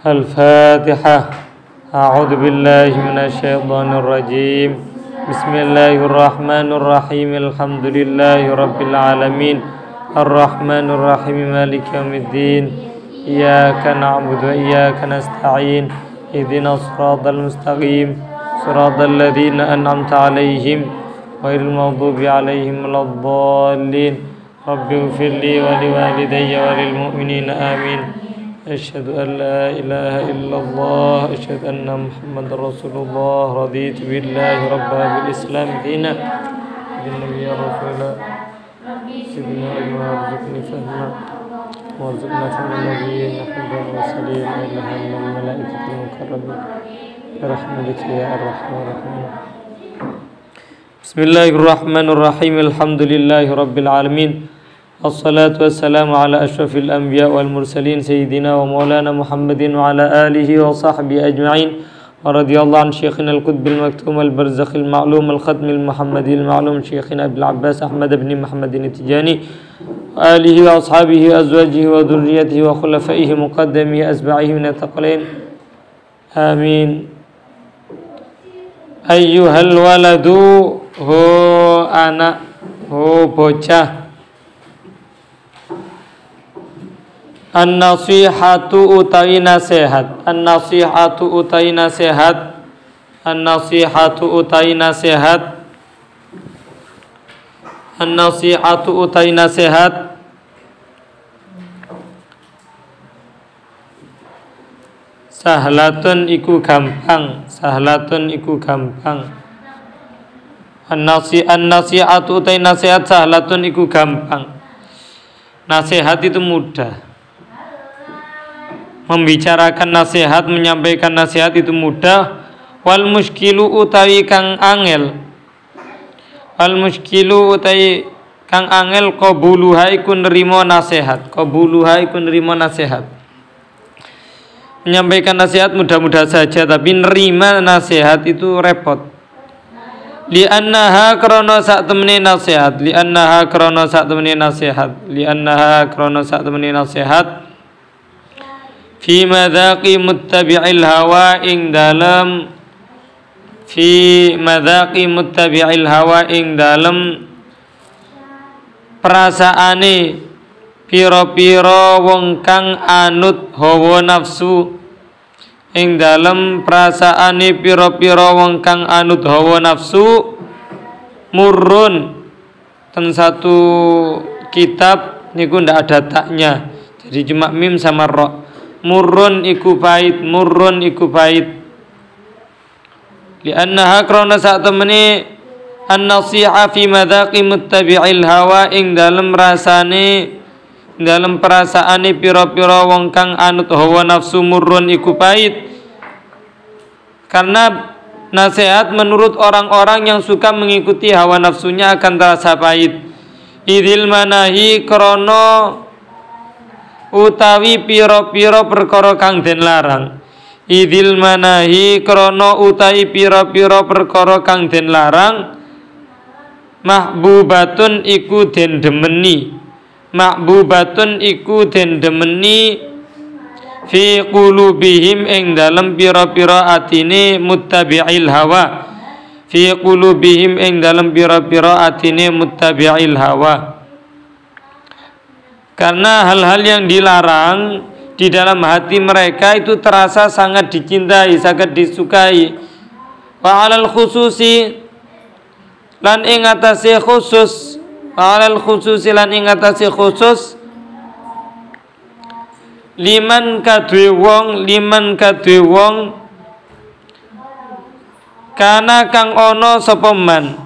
الفاتحة. أعوذ بالله من الشيطان الرجيم. بسم الله الرحمن الرحيم. الحمد لله رب العالمين الرحمن الرحيم مالك يوم الدين. إياك نعبد وإياك نستعين. اهدنا الصراط المستقيم صراط الذين أنعمت عليهم غير المغضوب عليهم ولا الضالين. رب اغفر لي ولوالدي وللمؤمنين آمين. أشهد أن لا إله إلا الله. أشهد أن محمد رسول الله. رضيت بالله ربا بالإسلام دينا بالنبي رسولا. سيدنا وارزقني فهما وارزقنا فهم النبيين حب المرسلين وإله من الملائكة المكرمين برحمتك يا أرحم الراحمين. بسم الله الرحمن الرحيم. الحمد لله رب العالمين. الصلاة والسلام على أشرف الأنبياء والمرسلين سيدنا ومولانا محمد وعلى آله وصحبه أجمعين. ورضي الله عن شيخنا القطب المكتوم البرزخ المعلوم الختم المحمدي المعلوم شيخنا أبي العباس أحمد بن محمد التجاني وآله وأصحابه وأزواجه وذريته وخلفائه مقدمه أتباعه من الثقلين آمين. أيها الولد هو أنا هو bocah. An-nasihatu utawi nasihat. An-nasihatu utawi nasihat. An-nasihatu utawi nasihat. An-nasihatu utawi nasihat. Sahlatun iku gampang. Sahlatun iku gampang. An-nasihatu utawi nasihat. Sahlatun iku gampang. Nasihat itu mudah. Membicarakan nasihat, menyampaikan nasihat itu mudah. Wal muskilu utawi kang angel. Wal muskilu utawi kang angel qabuluha iku nerima nasihat. Qabuluha iku nerima nasihat. Menyampaikan nasihat mudah-mudah saja, tapi nerima nasihat itu repot. Li'annaha krana sak temene nasihat. Li'annaha krana sak temene nasihat. Li'annaha krana sak temene nasihat. Fi madzaqi muttabi'il hawa ing dalam fi madzaqi muttabi'il hawa ing dalam perasaane pira-pira wong kang anut hawa nafsu. Ing dalam perasaane pira-pira wong kang anut hawa nafsu murrun. Ten satu kitab niku ndak ada taknya, jadi cuma mim sama ro. Murrun iku pahit, murrun iku pahit. Li'annaha krana sak temene an-nasiha fi madzaqi muttabi'il hawa ing dalem rasane dalem perasaane pira-pira wong kang anut hawa nafsu murrun iku pahit. Karena nasihat menurut orang-orang yang suka mengikuti hawa nafsunya akan terasa pahit. Idil manahi krana utawi pira-pira perkara kang den larang. Idil manahi krana utawi pira-pira perkara kang den larang. Mahbubatun iku den demeni. Mahbubatun iku den demeni fi qulubihim ing dalem pira-pira atine muttabi'il hawa. Fi qulubihim ing dalem pira-pira atine muttabi'il hawa. Karena hal-hal yang dilarang di dalam hati mereka itu terasa sangat dicintai, sangat disukai. Wa 'alal khususi lan ing atase khusus, wa 'alal khususi lan ing atase khusus liman kadue wong kana kang ana sapa man.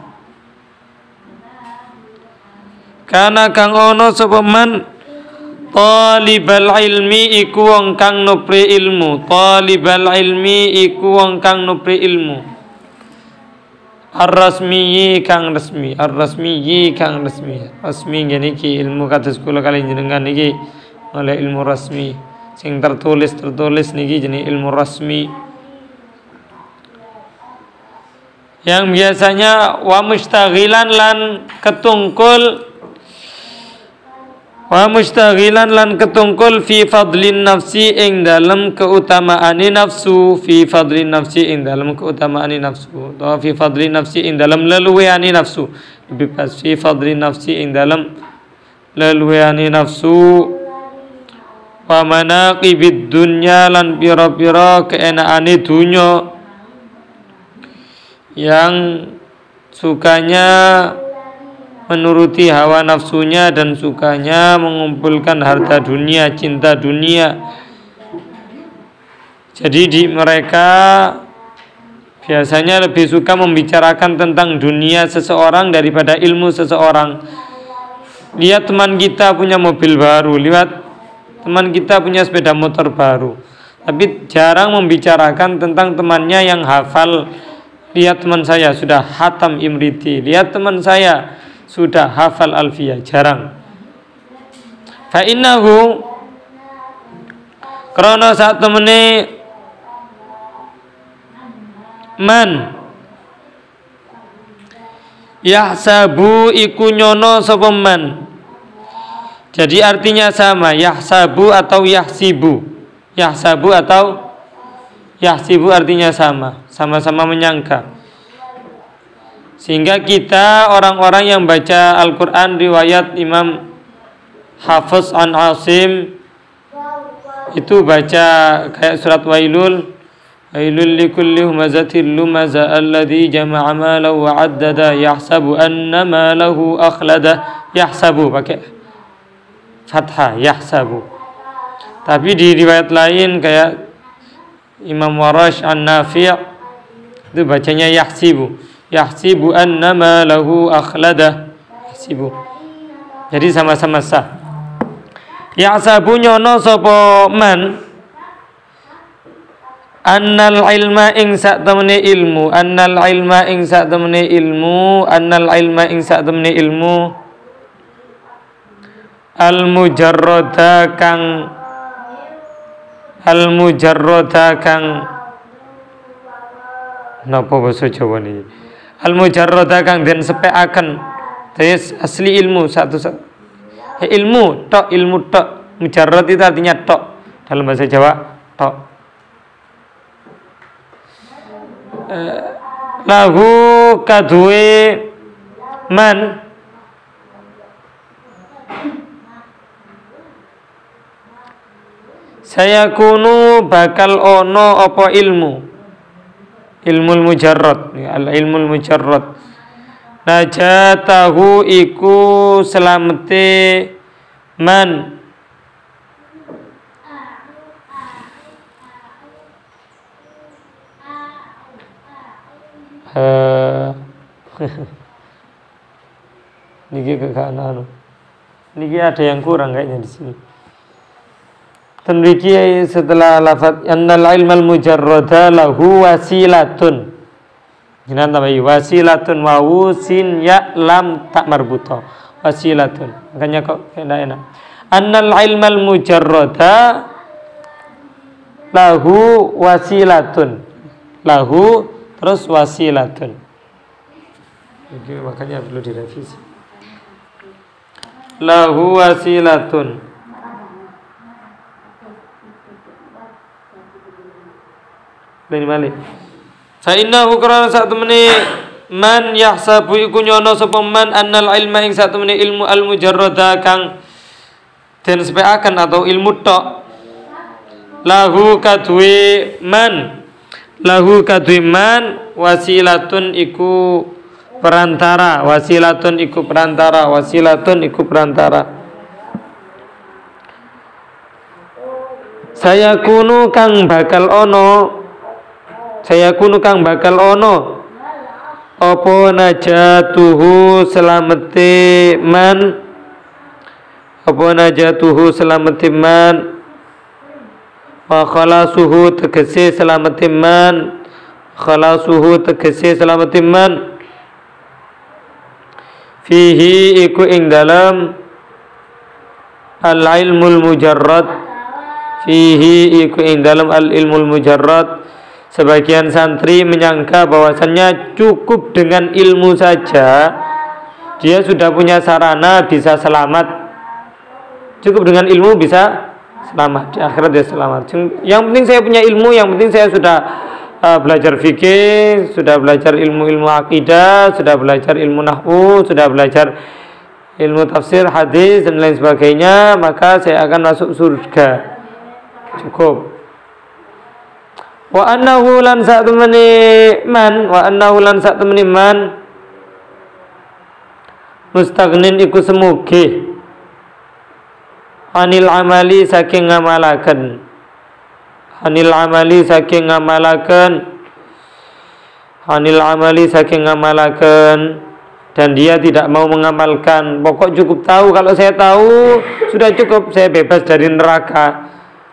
Kana kang ana sapa man talibal ilmi iku wong kang nupri ilmu. Talibal ilmi iku wong kang nupri ilmu. Ar-rasmiyi kang resmi. Ar-rasmiyi kang resmi. Resmi ngene iki ilmu kados kula kali jenengan iki oleh ilmu rasmi. Sing tertulis niki jenenge ilmu rasmi. Yang biasanya wa mustaghilan lan ketungkul Wa mustaghilan lan ketungkul fi fadlin nafsi ing dalem keutamaane nafsu, fi fadlin nafsi ing dalem keutamaane nafsu, atau fi fadlin nafsi ing dalem leluweane nafsu. Lebih pas fi fadlin nafsi ing dalem leluweane nafsu. Wa manaqibid dunya lan pira-pira keenaane dunya yang sukanya menuruti hawa nafsunya dan sukanya mengumpulkan harta dunia, cinta dunia. Jadi di mereka biasanya lebih suka membicarakan tentang dunia seseorang daripada ilmu seseorang. Lihat teman kita punya mobil baru, lihat teman kita punya sepeda motor baru, tapi jarang membicarakan tentang temannya yang hafal. Lihat teman saya sudah hatam imriti, lihat teman saya sudah hafal alfiyah, jarang. Fa innahu krana sak temene man yahsabu iku nyono sapa man. Jadi artinya sama, yahsabu atau yahsibu. Yahsabu atau yahsibu artinya sama, sama-sama menyangka. Sehingga kita orang-orang yang baca Al-Quran riwayat Imam Hafiz an Asim itu baca kayak surat Wailul, Wailul likulli humazatil lumaza alladhi jama'a malahu wa 'addada yahsabu anna malahu akhlada. Yahsabu pakai fathah, yahsabu. Tapi di riwayat lain kayak Imam Warash an Nafi' itu bacanya yahsibu. Yahsibu annama lahu akhlada. Yahsibu. Jadi sama-sama sah. Yahsabu nyono sapa man annal ilma ing sak temene ilmu, annal ilma ing sak temene ilmu, annal ilma ing sak temene ilmu al mujarrada kang napa basa Jawa niki? Al mujarrada kang den sepekaken. Terus asli ilmu satu ilmu tok, mujarrad itu artinya tok dalam bahasa Jawa, tok. Lahu kadue man saya kunu bakal ono apa ilmu, ilmul mujarrad, al ilmul mujarrad. Najatahu iku selamete man niki kekanan. Niki ada yang kurang kayaknya di sini. Tenriki setelah lafaz annal ilmal mujarrada lahu wasilatun. Jinan tambahi wasilatun wawu sin ya lam tak marbuta. Wasilatun. Makanya kok enak. Annal ilmal mujarrada lahu wasilatun. Lahu terus wasilatun. Jadi makanya perlu direvisi. Lahu wasilatun. Lain balik. Fa innahu qarana sak temene man yahsabu iku nyono sapa man annal ilma ing sak temene ilmu al mujarrada kang den sepekaken atau ilmu tok lahu kadue man wasilatun iku perantara, wasilatun iku perantara. Saya kunu kang bakal ono apa najatuhu selamete man wa khalasuhu tegese selamete man fihi iku ing dalam al ilmul mujarrad, fihi iku ing dalam al ilmul mujarrad. Sebagian santri menyangka bahwasannya cukup dengan ilmu saja dia sudah punya sarana bisa selamat. Cukup dengan ilmu bisa selamat, di akhirat dia selamat. Yang penting saya punya ilmu, yang penting saya sudah belajar fikih, sudah belajar ilmu-ilmu akidah, sudah belajar ilmu nahwu, sudah belajar ilmu tafsir, hadis dan lain sebagainya, maka saya akan masuk surga. Cukup. Wa annahu lan sa'tumani man mustaghnin iku semuge anil amali saking ngamalaken dan dia tidak mau mengamalkan. Pokok cukup tahu, kalau saya tahu sudah cukup, saya bebas dari neraka.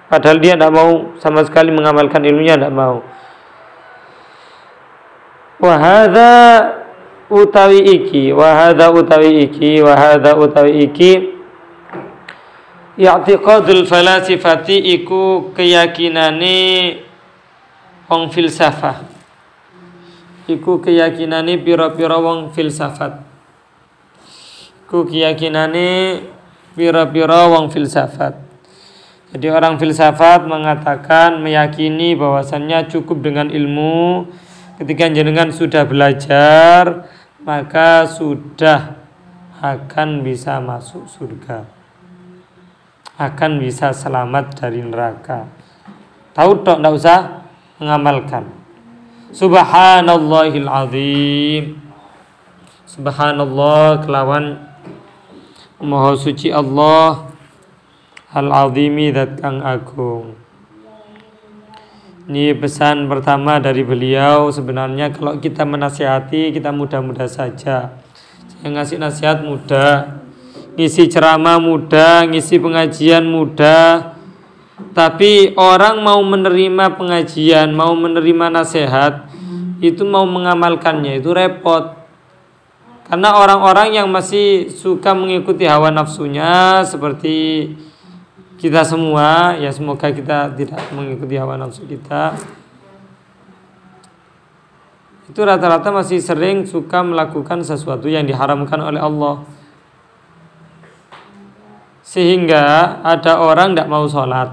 Padahal dia tidak mau sama sekali mengamalkan ilmunya, tidak mau. Wahada utawi iki i'tiqadul falasifati iku keyakinane wong filsafah. Iku keyakinane pira-pira wong filsafat. Jadi orang filsafat mengatakan, meyakini bahwasannya cukup dengan ilmu. Ketika jenengan sudah belajar, maka sudah akan bisa masuk surga, akan bisa selamat dari neraka. Tahu tok, tidak usah mengamalkan. Subhanallahil azim. Subhanallah kelawan maha suci Allah, al-azimi zat kang agung. Ini pesan pertama dari beliau. Sebenarnya kalau kita menasihati, kita mudah-mudah saja. Yang ngasih nasihat mudah, ngisi ceramah mudah, ngisi pengajian mudah. Tapi orang mau menerima pengajian, mau menerima nasihat, itu mau mengamalkannya itu repot. Karena orang-orang yang masih suka mengikuti hawa nafsunya, seperti kita semua, ya semoga kita tidak mengikuti hawa nafsu kita, itu rata-rata masih sering suka melakukan sesuatu yang diharamkan oleh Allah. Sehingga ada orang tidak mau sholat.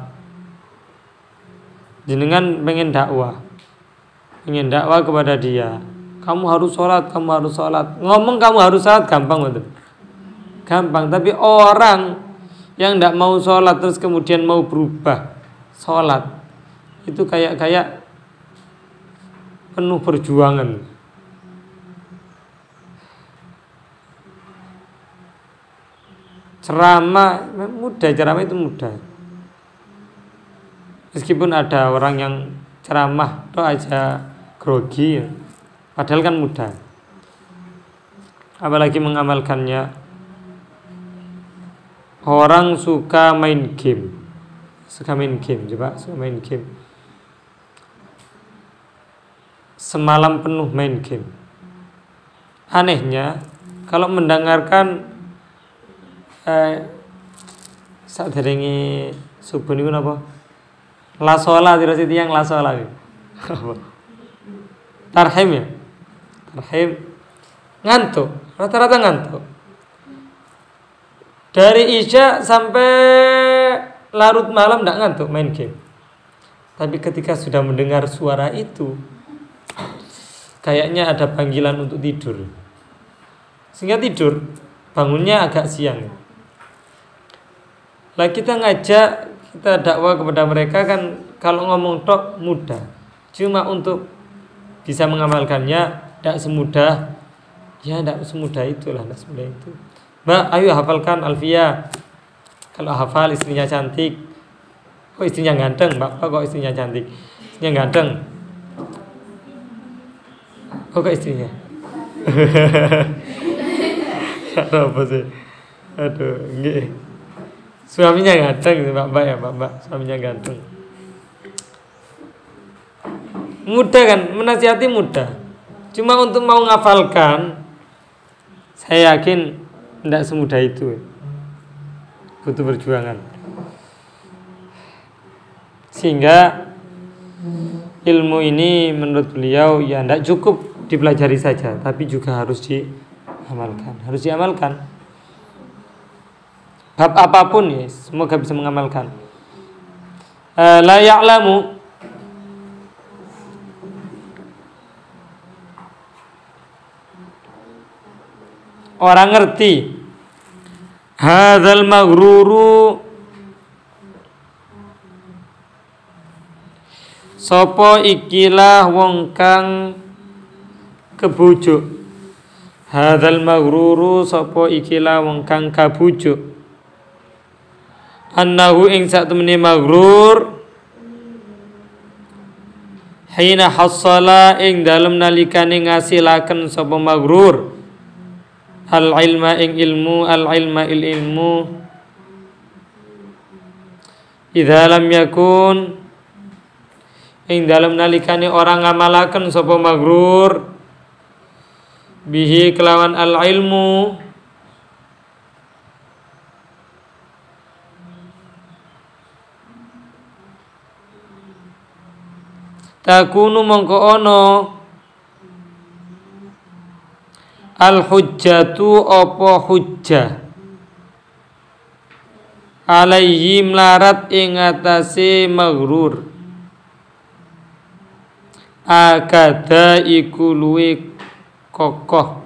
Jenengan pengen dakwah kepada dia, kamu harus sholat. Ngomong kamu harus sholat gampang betul, gampang. Tapi orang yang tidak mau sholat terus kemudian mau berubah sholat, itu kayak penuh perjuangan. Ceramah itu mudah. Meskipun ada orang yang ceramah itu aja grogi, padahal kan mudah. Apalagi mengamalkannya. Orang suka main game. Semalam penuh main game. Anehnya, kalau mendengarkan saderenge subuh niku napa? La sholat terus tiyang la sholat. Tarhim ya. Ngantuk, rata-rata ngantuk. Dari Isya sampai larut malam tidak ngantuk main game. Tapi ketika sudah mendengar suara itu, kayaknya ada panggilan untuk tidur, sehingga tidur, bangunnya agak siang. Lah kita ngajak, kita dakwah kepada mereka kan, kalau ngomong tok mudah, cuma untuk bisa mengamalkannya tidak semudah itulah, tidak semudah itu. Mbak, ayo hafalkan Alfiyah. Kalau hafal istrinya cantik. Kok istrinya ganteng? Bapak kok istrinya cantik? Istrinya ganteng. Kok istrinya? Apa sih? Aduh, nggih. Suaminya ganteng, Bapak ya, Bapak. Suaminya ganteng. Mudah kan? Menasihati mudah. Cuma untuk mau ngafalkan, saya yakin tidak semudah itu, butuh perjuangan. Sehingga ilmu ini menurut beliau ya tidak cukup dipelajari saja, tapi juga harus diamalkan. bab apapun ya, semoga bisa mengamalkan. La ya'lamu, orang ngerti. Hadzal maghruru, sapa ikilah wong kang kebujuk. Hadzal maghruru, sapa ikilah wong kang kabujuk. Annahu ing sak temene maghrur, hina hassala ing dalem nalikane ngasilaken sapa maghrur al ilma ing ilmu, al ilma il ilmu, idza lam yakun ing dalem nalikane orang ngamalaken sapa maghrur bihi kelawan al ilmu, takunu mongko ono al hujjatu apa hujjah alaihi melarat ing atase maghrur, akada iku luwe kokoh,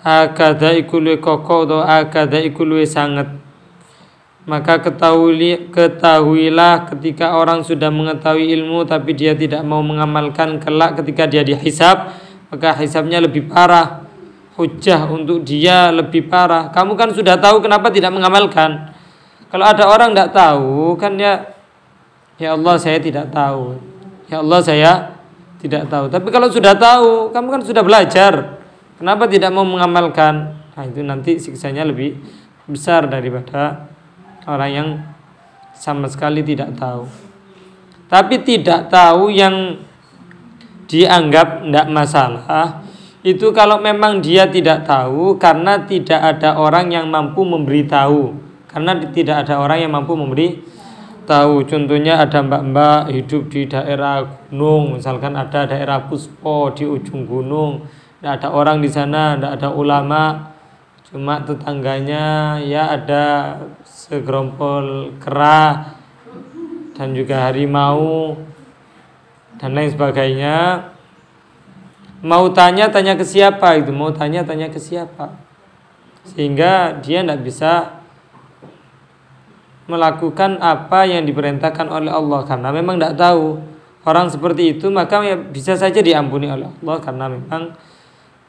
akada iku luwe kokoh atau akada iku luwe sanget. Maka ketahuilah ketika orang sudah mengetahui ilmu tapi dia tidak mau mengamalkan, kelak ketika dia dihisab maka hisabnya lebih parah, hujjah untuk dia lebih parah. Kamu kan sudah tahu, kenapa tidak mengamalkan? Kalau ada orang tidak tahu kan ya Allah saya tidak tahu, ya Allah saya tidak tahu. Tapi kalau sudah tahu, kamu kan sudah belajar, kenapa tidak mau mengamalkan? Nah itu nanti siksanya lebih besar daripada orang yang sama sekali tidak tahu. Tapi tidak tahu yang dianggap tidak masalah itu kalau memang dia tidak tahu karena tidak ada orang yang mampu memberitahu, karena tidak ada orang yang mampu memberi tahu. Contohnya ada mbak-mbak hidup di daerah gunung, misalkan ada daerah Puspo di ujung gunung, tidak ada orang di sana, tidak ada ulama, cuma tetangganya ya ada segerompol kera dan juga harimau dan lain sebagainya. Mau tanya ke siapa itu? Mau tanya ke siapa? Sehingga dia tidak bisa melakukan apa yang diperintahkan oleh Allah karena memang tidak tahu. Orang seperti itu maka ya bisa saja diampuni oleh Allah karena memang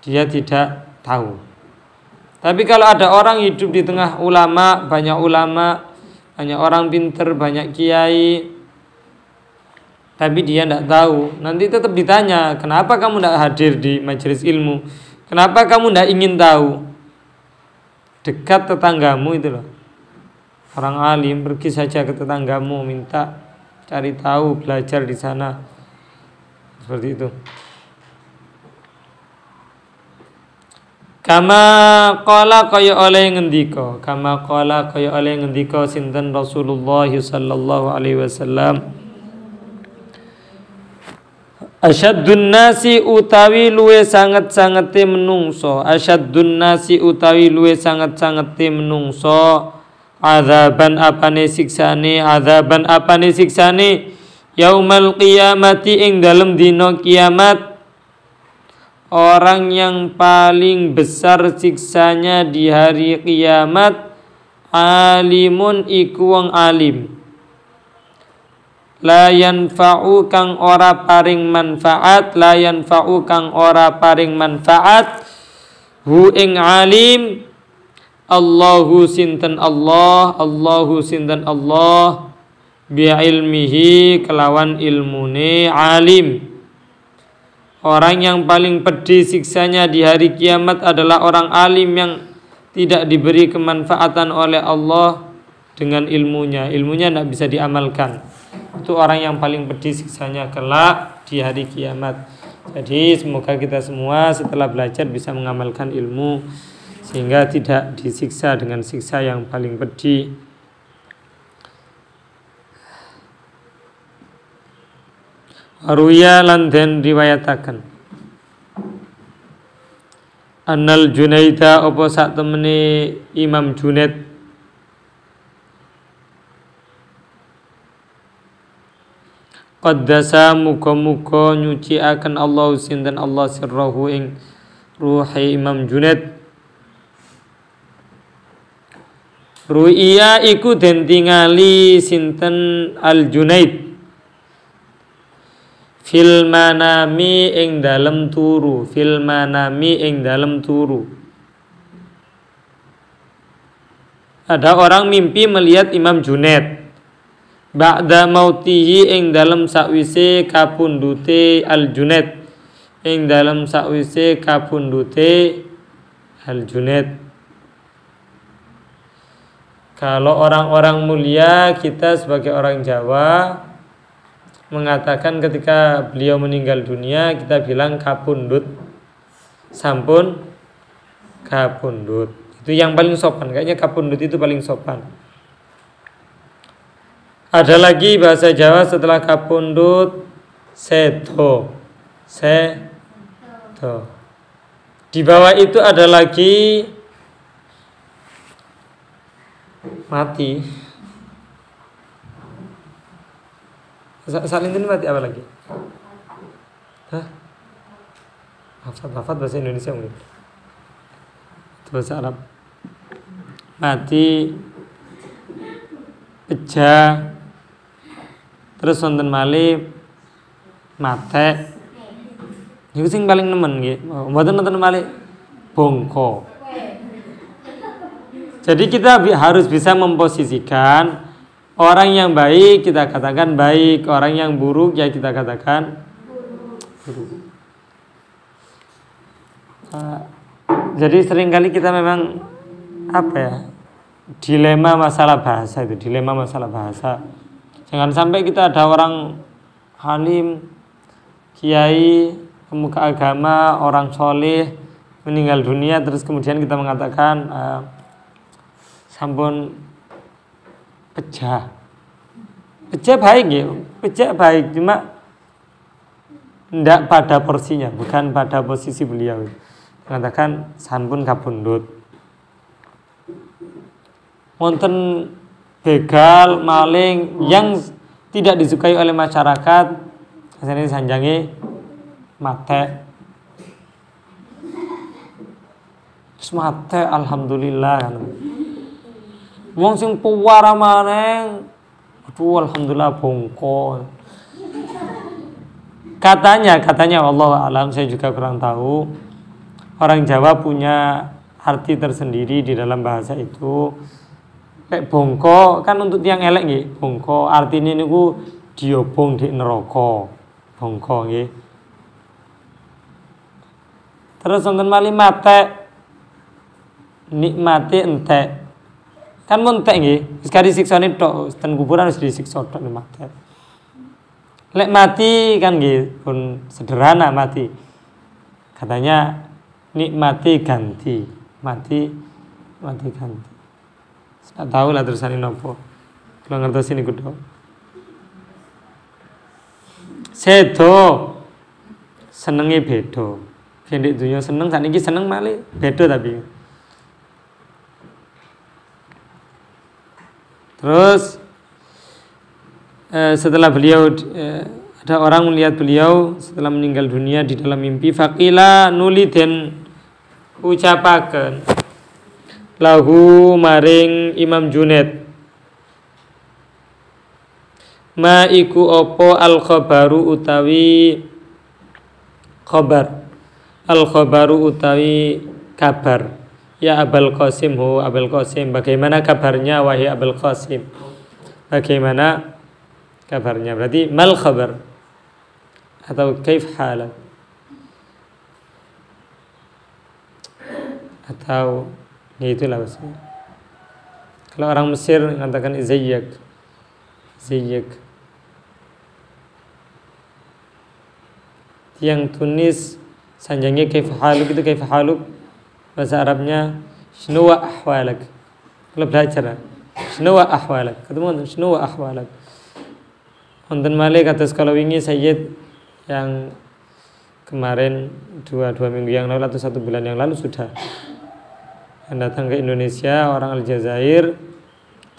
dia tidak tahu. Tapi kalau ada orang hidup di tengah ulama, banyak orang pinter, banyak kiai, tapi dia tidak tahu, nanti tetap ditanya, kenapa kamu tidak hadir di majelis ilmu? Kenapa kamu tidak ingin tahu? Dekat tetanggamu itu loh, orang alim, pergi saja ke tetanggamu, minta cari tahu, belajar di sana, seperti itu. Kama qala kaya oleh ngendika, sinten Rasulullah sallallahu alaihi wasallam, Asyaddun nasi utawi luwe sanget-sangete menungso, Asyaddun nasi utawi luwe sanget-sangete menungso, azaban apane siksane, yaumal qiyamati ing dalem dina kiamat. Orang yang paling besar siksanya di hari kiamat, alimun iku wong alim, la yanfa'u kang ora paring manfaat, hu ing alim, Allahu sinten Allah bi ilmihi kelawan ilmune alim. Orang yang paling pedih siksanya di hari kiamat adalah orang alim yang tidak diberi kemanfaatan oleh Allah dengan ilmunya tidak bisa diamalkan. Itu orang yang paling pedih siksanya kelak di hari kiamat. Jadi semoga kita semua setelah belajar bisa mengamalkan ilmu sehingga tidak disiksa dengan siksa yang paling pedih. Ruya lan den riwayataken Annal Junaida apa sak temene Imam Junaid qaddasa muga-muga nyuciaken Allah sinten Allah sirrahu ing ruhi Imam Junaid. Ru'iya iku den tingali sinten Al Junaid fil manami ing dalem turu, fil manami ing dalem turu. Ada orang mimpi melihat Imam Junaid ba'da mautihi ing dalem sakwise kapundhute Al Junaid, ing dalem sakwise kapundhute Al Junaid. Kalau orang-orang mulia, kita sebagai orang Jawa mengatakan ketika beliau meninggal dunia, kita bilang kapundhut, sampun kapundhut. Itu yang paling sopan, kayaknya kapundhut itu paling sopan. Ada lagi bahasa Jawa setelah kapundhut, sedo. Sedo. Di bawah itu ada lagi mati. Saling ini mati apa lagi? Hah? Hafat bahasa Indonesia mungkin. Itu bahasa Arab. Mati, pecah, terus wonten malih mate. Niku sing paling nemen nggih. Mboten wonten malih bongko. Jadi kita harus bisa memposisikan orang yang baik kita katakan baik, orang yang buruk ya kita katakan buruk. Jadi seringkali kita memang apa ya, dilema masalah bahasa itu, dilema masalah bahasa. Jangan sampai kita ada orang halim, kiai, pemuka agama, orang soleh meninggal dunia terus kemudian kita mengatakan sampun pecah baik ya, pecah baik cuma tidak pada porsinya, bukan pada posisi beliau. Mengatakan sampun kapundhut. Wonten begal, maling yang tidak disukai oleh masyarakat, ini sanjange mate. Terus mate alhamdulillah. Wong sing puwara maneng, aduh alhamdulillah bongko. Katanya Allah alam, saya juga kurang tahu. Orang Jawa punya arti tersendiri di dalam bahasa itu. Kayak bongko kan untuk tiang elek nggih. Bongko artinya niku diobong di neraka. Bongko nggih. Terus wonten malih mate. Nikmati entek. Kan montek nggih, sekali siksane tok ten kuburan wis disiksa tok mati. Lek mati kan nggih pun sederhana mati. Katanya nikmati ganti, mati ganti. Tak tahu lah terusane nopo. Kalau ngertos ini kudu. Sedo senenge beda. Yen dunya seneng sakniki seneng malih beda tapi. Terus setelah beliau ada orang melihat beliau setelah meninggal dunia di dalam mimpi, faqila nuli den ucapaken lahu maring Imam Junaid ma iku opo al khabaru utawi khabar, al khabaru utawi kabar. Ya Abul Qasim, Abul Qasim, bagaimana kabarnya wahai Abul Qasim? Bagaimana kabarnya? Berarti mal khabar atau kaif halak atau ya itulah maksudnya. Kalau orang Mesir mengatakan izayyak. Yang Tunis sanjangnya kaif haluk, itu kaif haluk. Bahasa Arabnya shnu wa ahwalak. Kalau belajar shnu wa ahwalak. Ketemu shnu wa ahwalak. Wonten malih kados kalau wingi Sayyid yang kemarin dua minggu yang lalu atau 1 bulan yang lalu sudah yang datang ke Indonesia, orang Aljazair.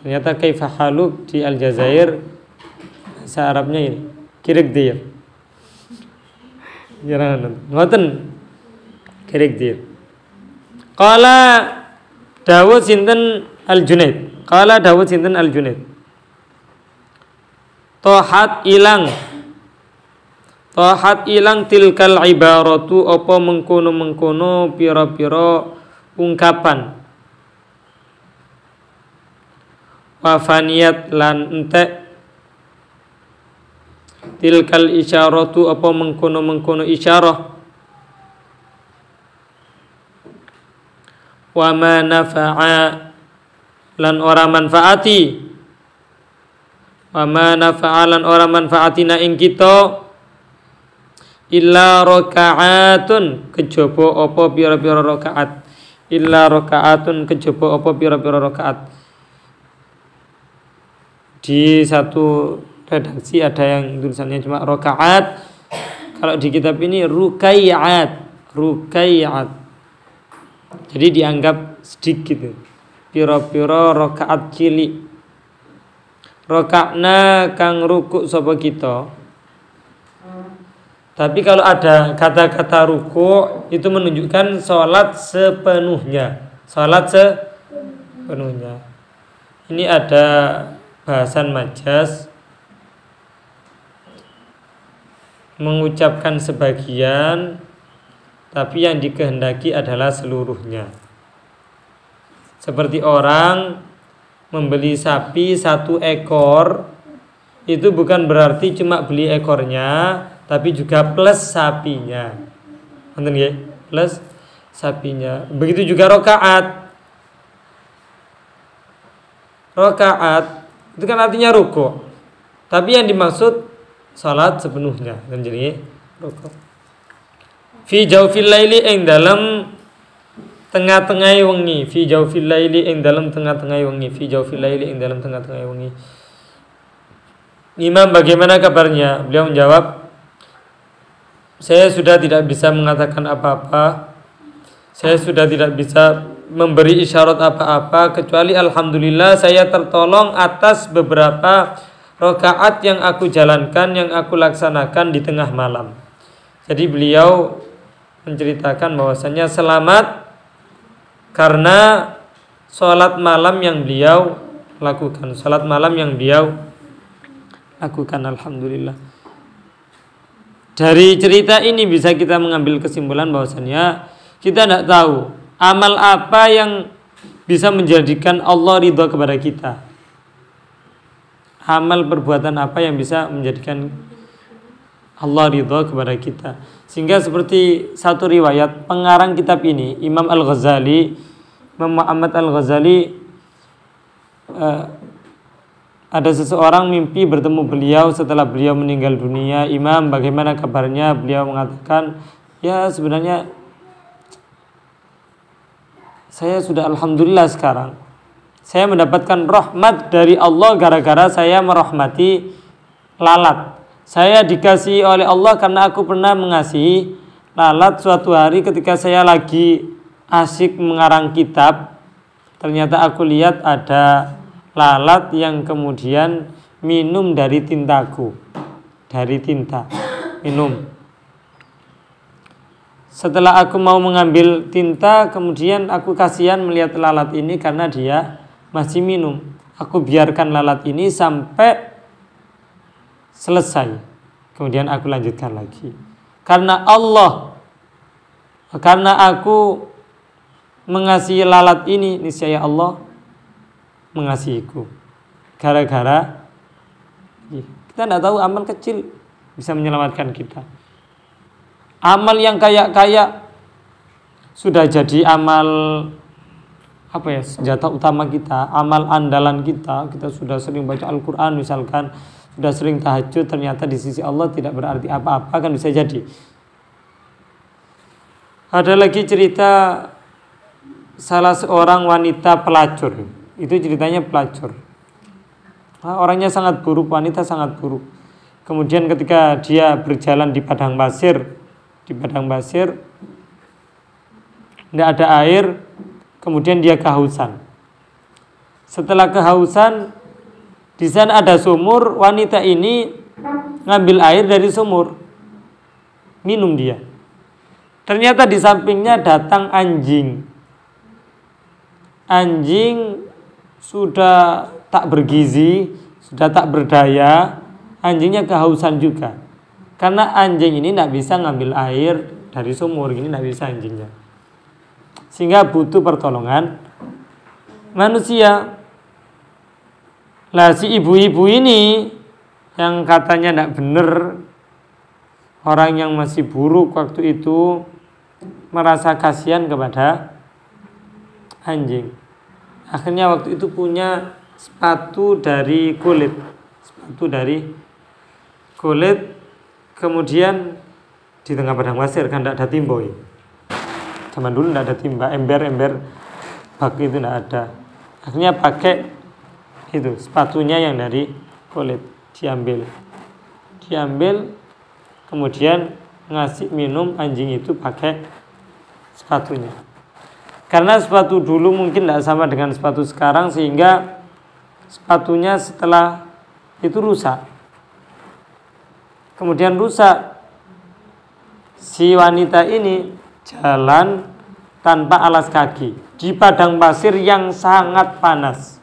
Ternyata kaifa haluk di Aljazair bahasa Arabnya ini Kirek dia. Jangan ngoten. Kirek dia. Qala Dawud sinten Al-Junaid. Qala Dawud sinten Al-Junaid. Tohat ilang tilkal ibaratu apa mengkono-mengkono pira-pira ungkapan. Wafaniyat lan entek tilkal isyaratu apa mengkono-mengkono isyarah. Wa ma nafa'a lan ora manfaati. Wa ma nafa'a lan ora manfaatina ing kita illa raka'atun kejaba apa pira-pira rakaat. Illa raka'atun kejaba apa pira-pira rakaat. Di satu redaksi ada yang tulisannya cuma rakaat. Kalau di kitab ini rukai'at. Jadi dianggap sedikit. Pira-pira rakaat cilik. Raka'na kang rukuk sapa kita. Tapi kalau ada kata-kata rukuk itu menunjukkan salat sepenuhnya. Ini ada bahasan majaz, mengucapkan sebagian tapi yang dikehendaki adalah seluruhnya. Seperti orang membeli sapi 1 ekor, itu bukan berarti cuma beli ekornya tapi juga plus sapinya. Ngerti nggih? Plus sapinya. Begitu juga rakaat itu kan artinya rukuk. Tapi yang dimaksud salat sepenuhnya. Dan jadi rukuk. Fi jawfil laili ing dalam tengah-tengah wengi. Fi jawfil laili ing dalam tengah-tengah wengi. Fi jawfil laili ing dalam tengah-tengah wengi. Imam bagaimana kabarnya? Beliau menjawab, saya sudah tidak bisa mengatakan apa-apa. Saya sudah tidak bisa memberi isyarat apa-apa kecuali alhamdulillah saya tertolong atas beberapa rakaat yang aku jalankan, yang aku laksanakan di tengah malam. Jadi beliau menceritakan bahwasanya selamat karena sholat malam yang beliau lakukan. Alhamdulillah. Dari cerita ini bisa kita mengambil kesimpulan bahwasanya kita tidak tahu amal apa yang bisa menjadikan Allah ridha kepada kita. Amal perbuatan apa yang bisa menjadikan Allah ridha kepada kita. Sehingga seperti satu riwayat pengarang kitab ini, Imam Al-Ghazali, Imam Muhammad Al-Ghazali, ada seseorang mimpi bertemu beliau setelah beliau meninggal dunia. Imam, bagaimana kabarnya? Beliau mengatakan, ya sebenarnya saya sudah alhamdulillah sekarang. Saya mendapatkan rahmat dari Allah gara-gara saya merahmati lalat. Saya dikasihi oleh Allah karena aku pernah mengasihi lalat. Suatu hari ketika saya lagi asyik mengarang kitab, ternyata aku lihat ada lalat yang kemudian minum dari tintaku. Dari tinta, minum. Setelah aku mau mengambil tinta, kemudian aku kasihan melihat lalat ini karena dia masih minum. Aku biarkan lalat ini sampai selesai. Kemudian aku lanjutkan lagi. Karena aku mengasihi lalat ini, niscaya Allah mengasihiku. Gara-gara kita tidak tahu amal kecil bisa menyelamatkan kita. Amal yang kaya-kaya sudah jadi amal senjata utama kita, amal andalan kita. Kita sudah sering baca Al-Quran misalkan, sudah sering tahajud, ternyata di sisi Allah tidak berarti apa-apa, kan bisa jadi. Ada lagi cerita salah seorang wanita pelacur. Itu ceritanya pelacur. Orangnya sangat buruk, wanita sangat buruk. Kemudian ketika dia berjalan di padang pasir, tidak ada air, kemudian dia kehausan. Setelah kehausan, di sana ada sumur. Wanita ini ngambil air dari sumur, minum dia. Ternyata di sampingnya datang anjing. Anjing sudah tak bergizi, sudah tak berdaya, anjingnya kehausan juga. Karena anjing ini tidak bisa ngambil air dari sumur, ini tidak bisa anjingnya. Sehingga butuh pertolongan manusia. Lah si ibu-ibu ini yang katanya tidak benar, orang yang masih buruk waktu itu, merasa kasihan kepada anjing. Akhirnya waktu itu punya sepatu dari kulit. Kemudian di tengah padang pasir kan tidak ada timboi. Zaman dulu tidak ada timba, ember bak itu tidak ada. Akhirnya pakai itu sepatunya yang dari kulit, diambil, kemudian ngasih minum anjing itu pakai sepatunya. Karena sepatu dulu mungkin tidak sama dengan sepatu sekarang, sehingga sepatunya setelah itu rusak. Kemudian rusak, si wanita ini jalan tanpa alas kaki di padang pasir yang sangat panas.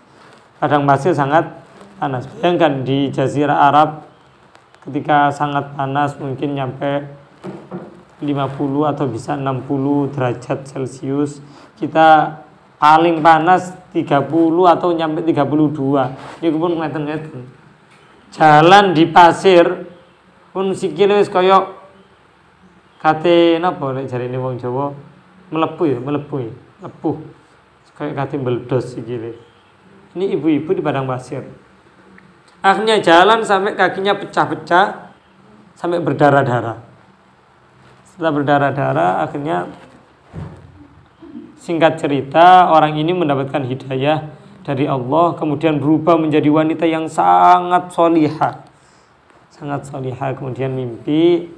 Padang pasir sangat panas. Bayangkan di Jazirah Arab ketika sangat panas, mungkin nyampe 50 atau bisa 60 derajat Celcius. Kita paling panas 30 atau nyampe 32. Ini pun ngeten-ngeten. Jalan di pasir pun sikile wis kaya kate napa nek jarine wong Jawa, melepuh. Kayak kate meledos sikile. Ini ibu-ibu di padang pasir. Akhirnya jalan sampai kakinya pecah-pecah, sampai berdarah-darah. Setelah berdarah-darah, akhirnya singkat cerita, orang ini mendapatkan hidayah dari Allah, kemudian berubah menjadi wanita yang sangat solihah. Kemudian mimpi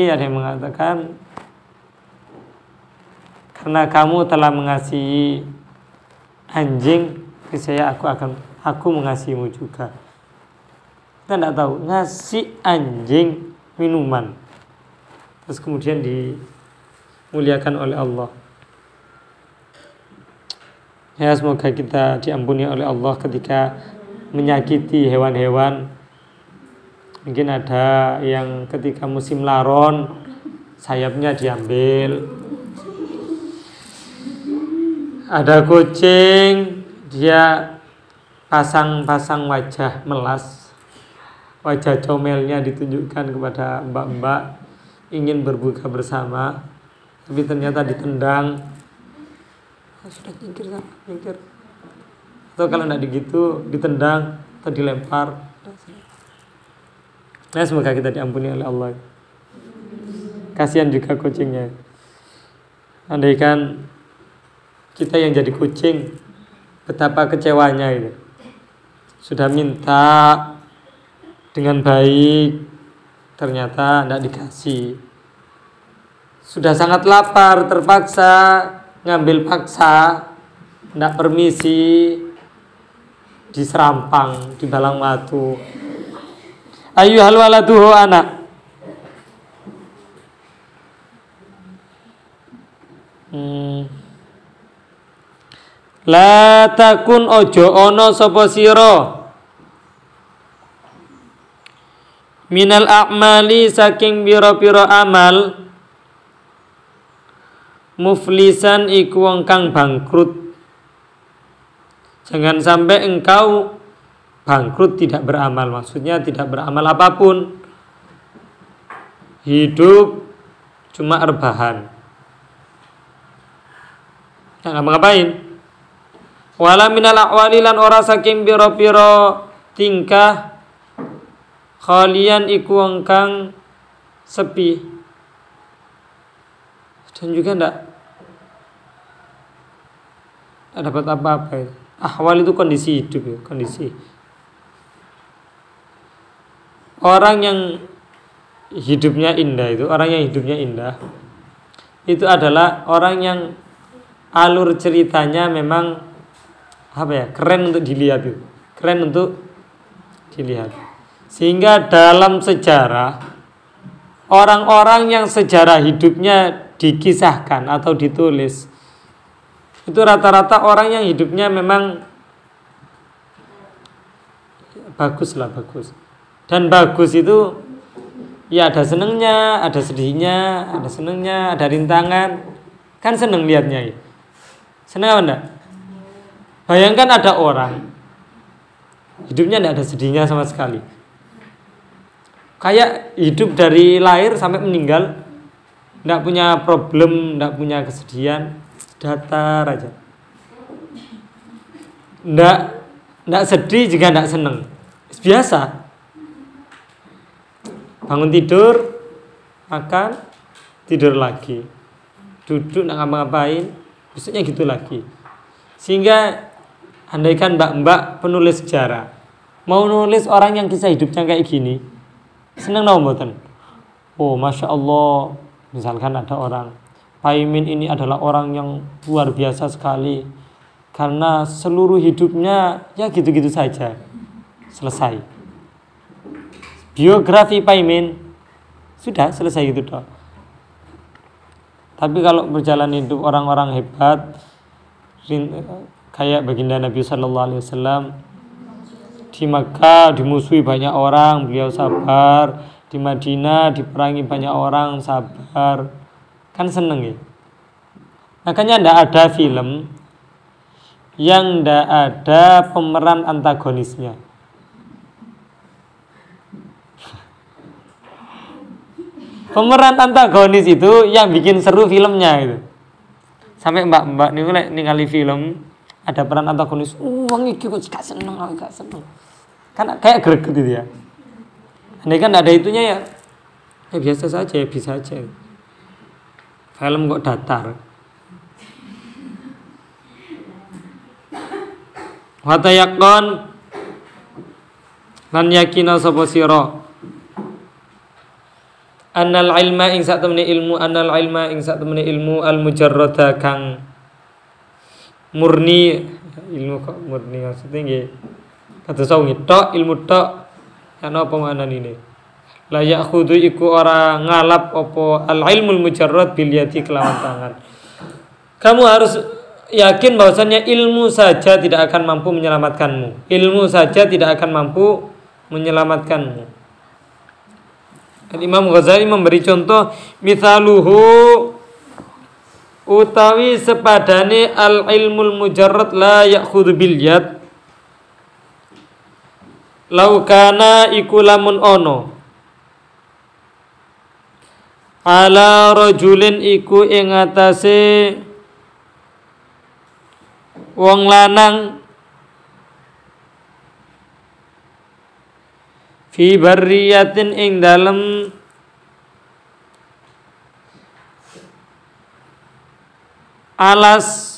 ada yang mengatakan, karena kamu telah mengasihi anjing, aku mengasihimu juga. Kita tidak tahu, ngasih anjing minuman, terus kemudian dimuliakan oleh Allah. Ya, semoga kita diampuni oleh Allah ketika menyakiti hewan-hewan. Mungkin ada yang ketika musim laron sayapnya diambil. Ada kucing, dia pasang wajah melas, wajah comelnya ditunjukkan kepada mbak-mbak, ingin berbuka bersama, tapi ternyata ditendang. Sudah nyingkir. Atau kalau tidak begitu ditendang atau dilempar. Nah, semoga kita diampuni oleh Allah. Kasihan juga kucingnya. Andaikan kita yang jadi kucing, betapa kecewanya itu. Sudah minta dengan baik, ternyata tidak dikasih. Sudah sangat lapar, terpaksa ngambil paksa, tidak permisi, diserampang, di balang batu. Ayyuhal waladuhu anak. La takun ojo ono sapa sira minal a'mali saking pira-pira amal muflisan iku wong kang bangkrut. Jangan sampai engkau bangkrut tidak beramal, maksudnya tidak beramal apapun, hidup cuma rebahan, nggak ngapain. Wala minal aqwali lan ora saking pira-pira tingkah khalian iku wong kang sepi, dan juga ndak dapat apa-apa. Ahwal itu kondisi hidup ya, kondisi. Orang yang hidupnya indah itu adalah orang yang alur ceritanya memang keren untuk dilihat itu, keren untuk dilihat. Sehingga dalam sejarah orang-orang yang sejarah hidupnya dikisahkan atau ditulis itu rata-rata orang yang hidupnya memang bagus. Dan bagus itu ya ada senengnya, ada sedihnya, ada senengnya, ada rintangan. Kan seneng liatnya ya. Seneng apa enggak? Bayangkan ada orang hidupnya enggak ada sedihnya sama sekali. Kayak hidup dari lahir sampai meninggal enggak punya problem, enggak punya kesedihan, datar aja. Enggak sedih juga enggak seneng. Biasa. Bangun tidur, makan, tidur lagi. Duduk enggak ngapa-ngapain, besoknya gitu lagi. Sehingga andaikan mbak-mbak penulis sejarah mau nulis orang yang kisah hidupnya kayak gini, seneng tau mboten? Oh, Masya Allah, misalkan ada orang Pak Imin ini adalah orang yang luar biasa sekali karena seluruh hidupnya ya gitu-gitu saja, selesai. Biografi Pak Imin sudah selesai gitu dong. Tapi kalau berjalan hidup orang-orang hebat kayak baginda Nabi Sallallahu Alaihi Wasallam, di Makkah dimusuhi banyak orang, beliau sabar. Di Madinah diperangi banyak orang, sabar. Kan seneng ya. Makanya tidak ada film yang tidak ada pemeran antagonisnya. Pemeran antagonis itu yang bikin seru filmnya itu. Sampai mbak-mbak ningali film ada peran antagonis, wong iki kok gak seneng, gak seneng. Kan kayak greget gitu ya. Andai kan ada itunya ya biasa saja, ya bisa aja. Film kok datar. Wa tayaqqan lan yakina sapa sira annal ilma ing sak temene ilmu al mujarrada kang murni. Ilmu kok murni maksudnya nggih kados sawengi tok, ilmu tok ana apa maknane ini? La ya'khudhu iku ora ngalap apa al ilmul mujarrad bil yadi kelawan tangan. Kamu harus yakin bahwasanya ilmu saja tidak akan mampu menyelamatkanmu. Ilmu saja tidak akan mampu menyelamatkanmu. Imam Ghazali memberi contoh mithaluhu utawi sepadane al ilmul mujarrad la ya'khudhu bil yad laukana iku lamun ono ala rajulin iku ing atase wong lanang fi barriyatin ing dalem alas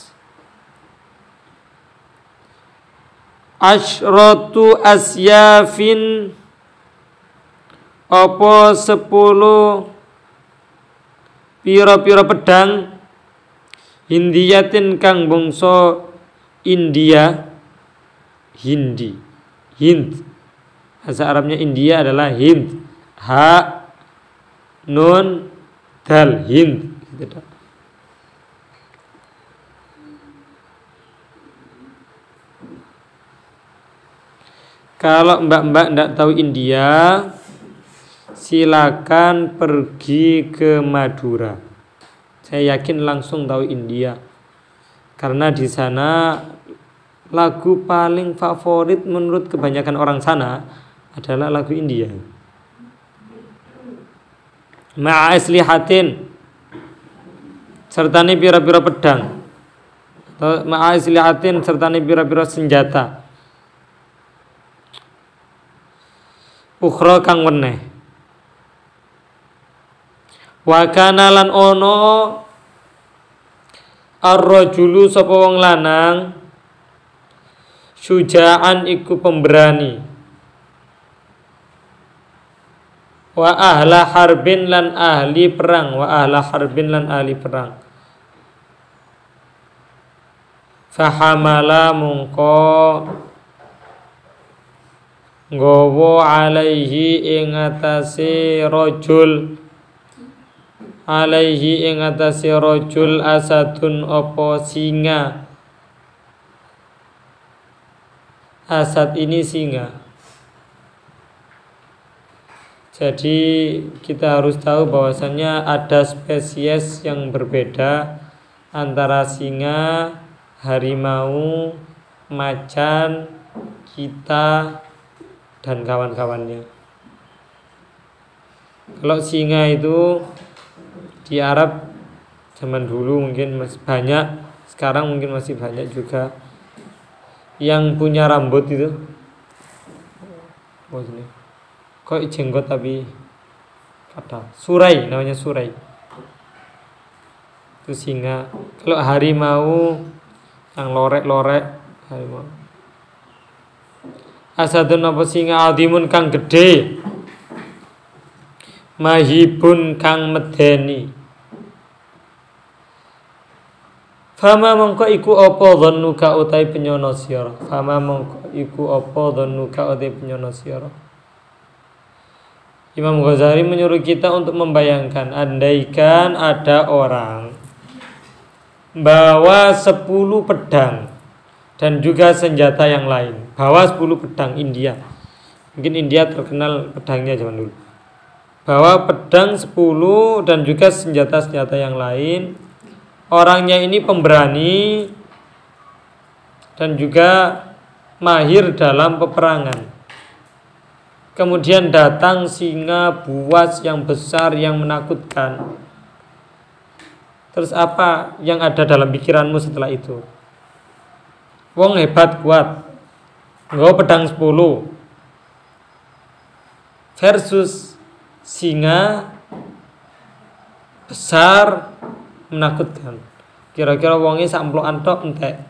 asyratu asyafin apa 10 pira-pira pedang hindiyatin kang bangsa India, Hind. Bahasa Arabnya India adalah Hind. Ha nun dal Hind. Gitu. Kalau mbak-mbak tidak tahu India, silakan pergi ke Madura. Saya yakin langsung tahu India. Karena di sana lagu paling favorit menurut kebanyakan orang sana adalah lagu India. Ma'a islihatin sertane pira-pira pedang. Ma'a islihatin sertane pira-pira senjata. Ukhra kang weneh. Wa kana lan ono ar-rajulu sapa wong lanang syuja'an iku pemberani. Wa ahla harbin lan ahli perang. Fahamala mungko nggawa alaihi ing atase rajul, alaihi ing atase rajul asadun apa singa. Asad ini singa. Jadi kita harus tahu bahwasannya ada spesies yang berbeda antara singa, harimau, macan, cheetah, dan kawan-kawannya. Kalau singa itu di Arab zaman dulu mungkin masih banyak, sekarang mungkin masih banyak juga yang punya rambut itu. Oh ini, kok jenggot tapi kata surai, namanya surai. Itu singa. Kalau harimau yang lorek-lorek harimau. Asadun apa singa adimun kang gede, mahibun kang medeni. Fama mongko iku apa dhannuka utai penyono sira. Fama mongko iku apa dhannuka utai penyono sira. Imam Ghazali menyuruh kita untuk membayangkan, andaikan ada orang bawa 10 pedang dan juga senjata yang lain. Bawa 10 pedang India. Mungkin India terkenal pedangnya zaman dulu. Bawa pedang 10 dan juga senjata-senjata yang lain. Orangnya ini pemberani dan juga mahir dalam peperangan. Kemudian datang singa buas yang besar yang menakutkan. Terus apa yang ada dalam pikiranmu setelah itu? Wong hebat kuat, nggawa pedang 10 versus singa besar menakutkan. Kira-kira wonge sak emplokan tok entek.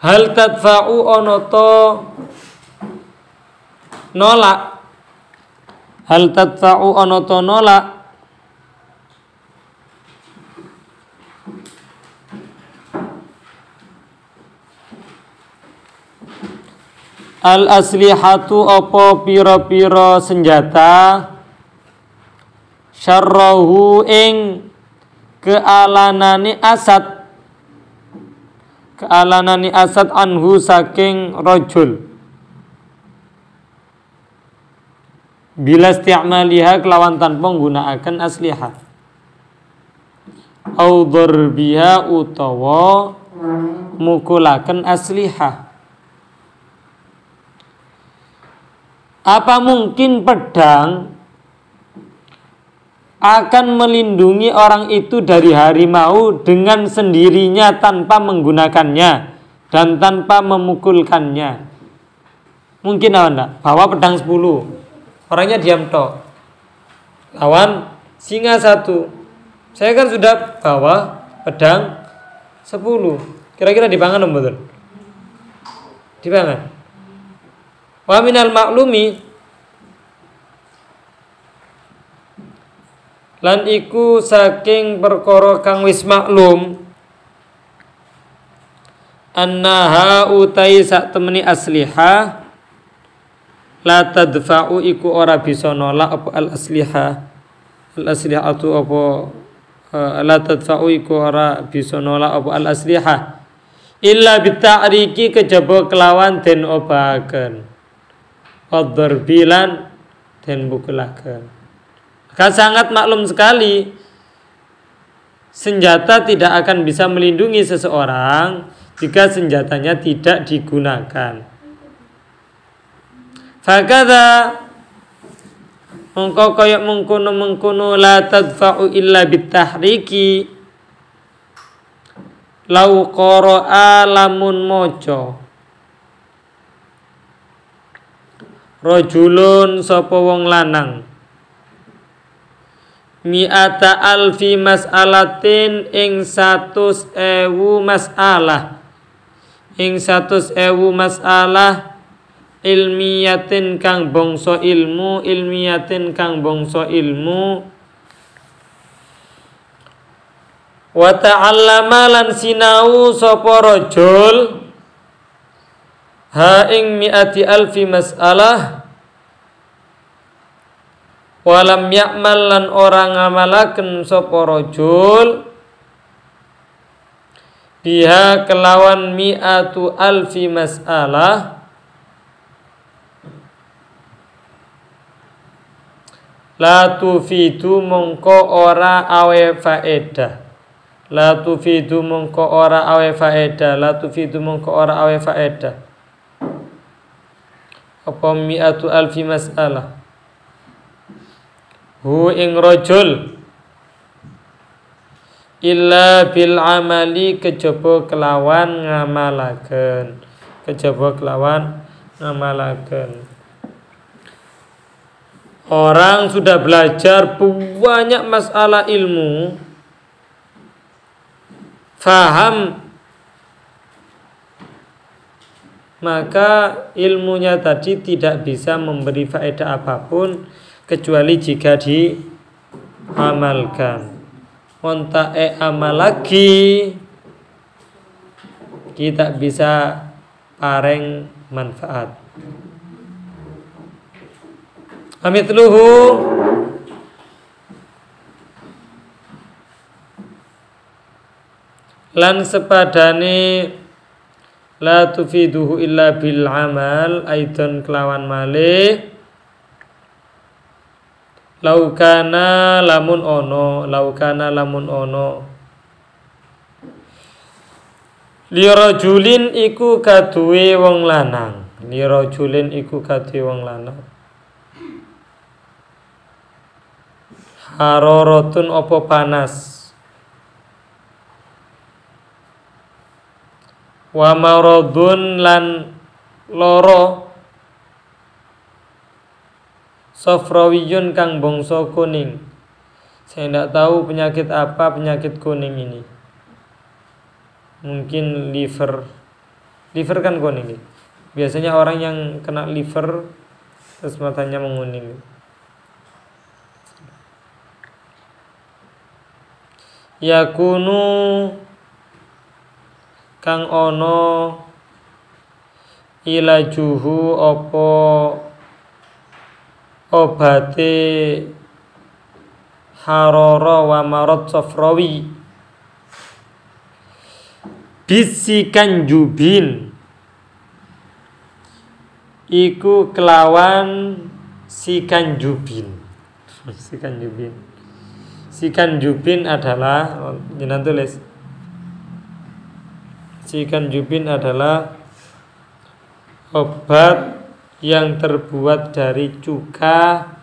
Hal tadfa'u onoto nolak. Hal tadfa'u onoto nolak. Al aslihatu apa pira-pira senjata, syarrahu ing kealanani asad, kealanani asad anhu saking rajul, bila isti'maliha kelawan tanpa nggunakaken aslihah, au darbiha utawa mukulaken aslihah. Apa mungkin pedang akan melindungi orang itu dari harimau dengan sendirinya tanpa menggunakannya dan tanpa memukulkannya? Mungkin apa enggak? Bawa pedang 10, orangnya diam tok. Lawan singa 1. Saya kan sudah bawa pedang 10. Kira-kira dipangan betul? Dipangan. Wa minal maklumi lan iku saking perkara kang wis maklum, annaha utai sak temeni aslihah, la tadfa'u iku ora bisa nolak apa al aslihah, al aslihatu apa la tadfa'u iku ora bisa nolak apa al aslihah illa bita'riki kejaba kelawan den obahaken, ad-darbilan den bukulaken. Kan sangat maklum sekali, senjata tidak akan bisa melindungi seseorang jika senjatanya tidak digunakan. Fakadha mongko kaya mengkono la tadfa'u illa bitahriki, lau qara'a lamun moco rajulun sapa wong lanang mi'ata alfi mas'alatin ing 100.000 masalah, ing 100.000 masalah ilmiyatin kang bangsa ilmu, ilmiyatin kang bangsa ilmu, wa ta'allama lan sinau sapa rajul ha ing mi'ati alfi mas'alah walam ya'mal lan orang ngamalaken sapa rajul biha kelawan mi'atu alfi mas'alah la tufidu mongko ora awe faedah la tufidu mongko ora awe faedah la tufidu mongko ora awe faedah apa mi'atu alfi mas'alah hu ing rajul illa bil amali kejaba kelawan ngamalaken orang sudah belajar banyak masalah ilmu faham maka ilmunya tadi tidak bisa memberi faedah apapun kecuali jika diamalkan. Monta amal lagi kita bisa pareng manfaat. Amitluhu lan sepadane la tufiduhu illa bil amal aidan kelawan malih laukana lamun ono lirajulin iku kaduwe wong lanang hararatun apa panas wa maradun lan loro safrawiyun kang bangsa kuning. Saya tidak tahu penyakit apa penyakit kuning ini. Mungkin liver kan kuning. Biasanya orang yang kena liver terus matanya menguning. Yakunu kang ono ilajuhu opo obate harara wa marad safrawi bisikan jubin iku kelawan sikan jubin adalah jenengan tulis sikan jubin adalah obat yang terbuat dari cuka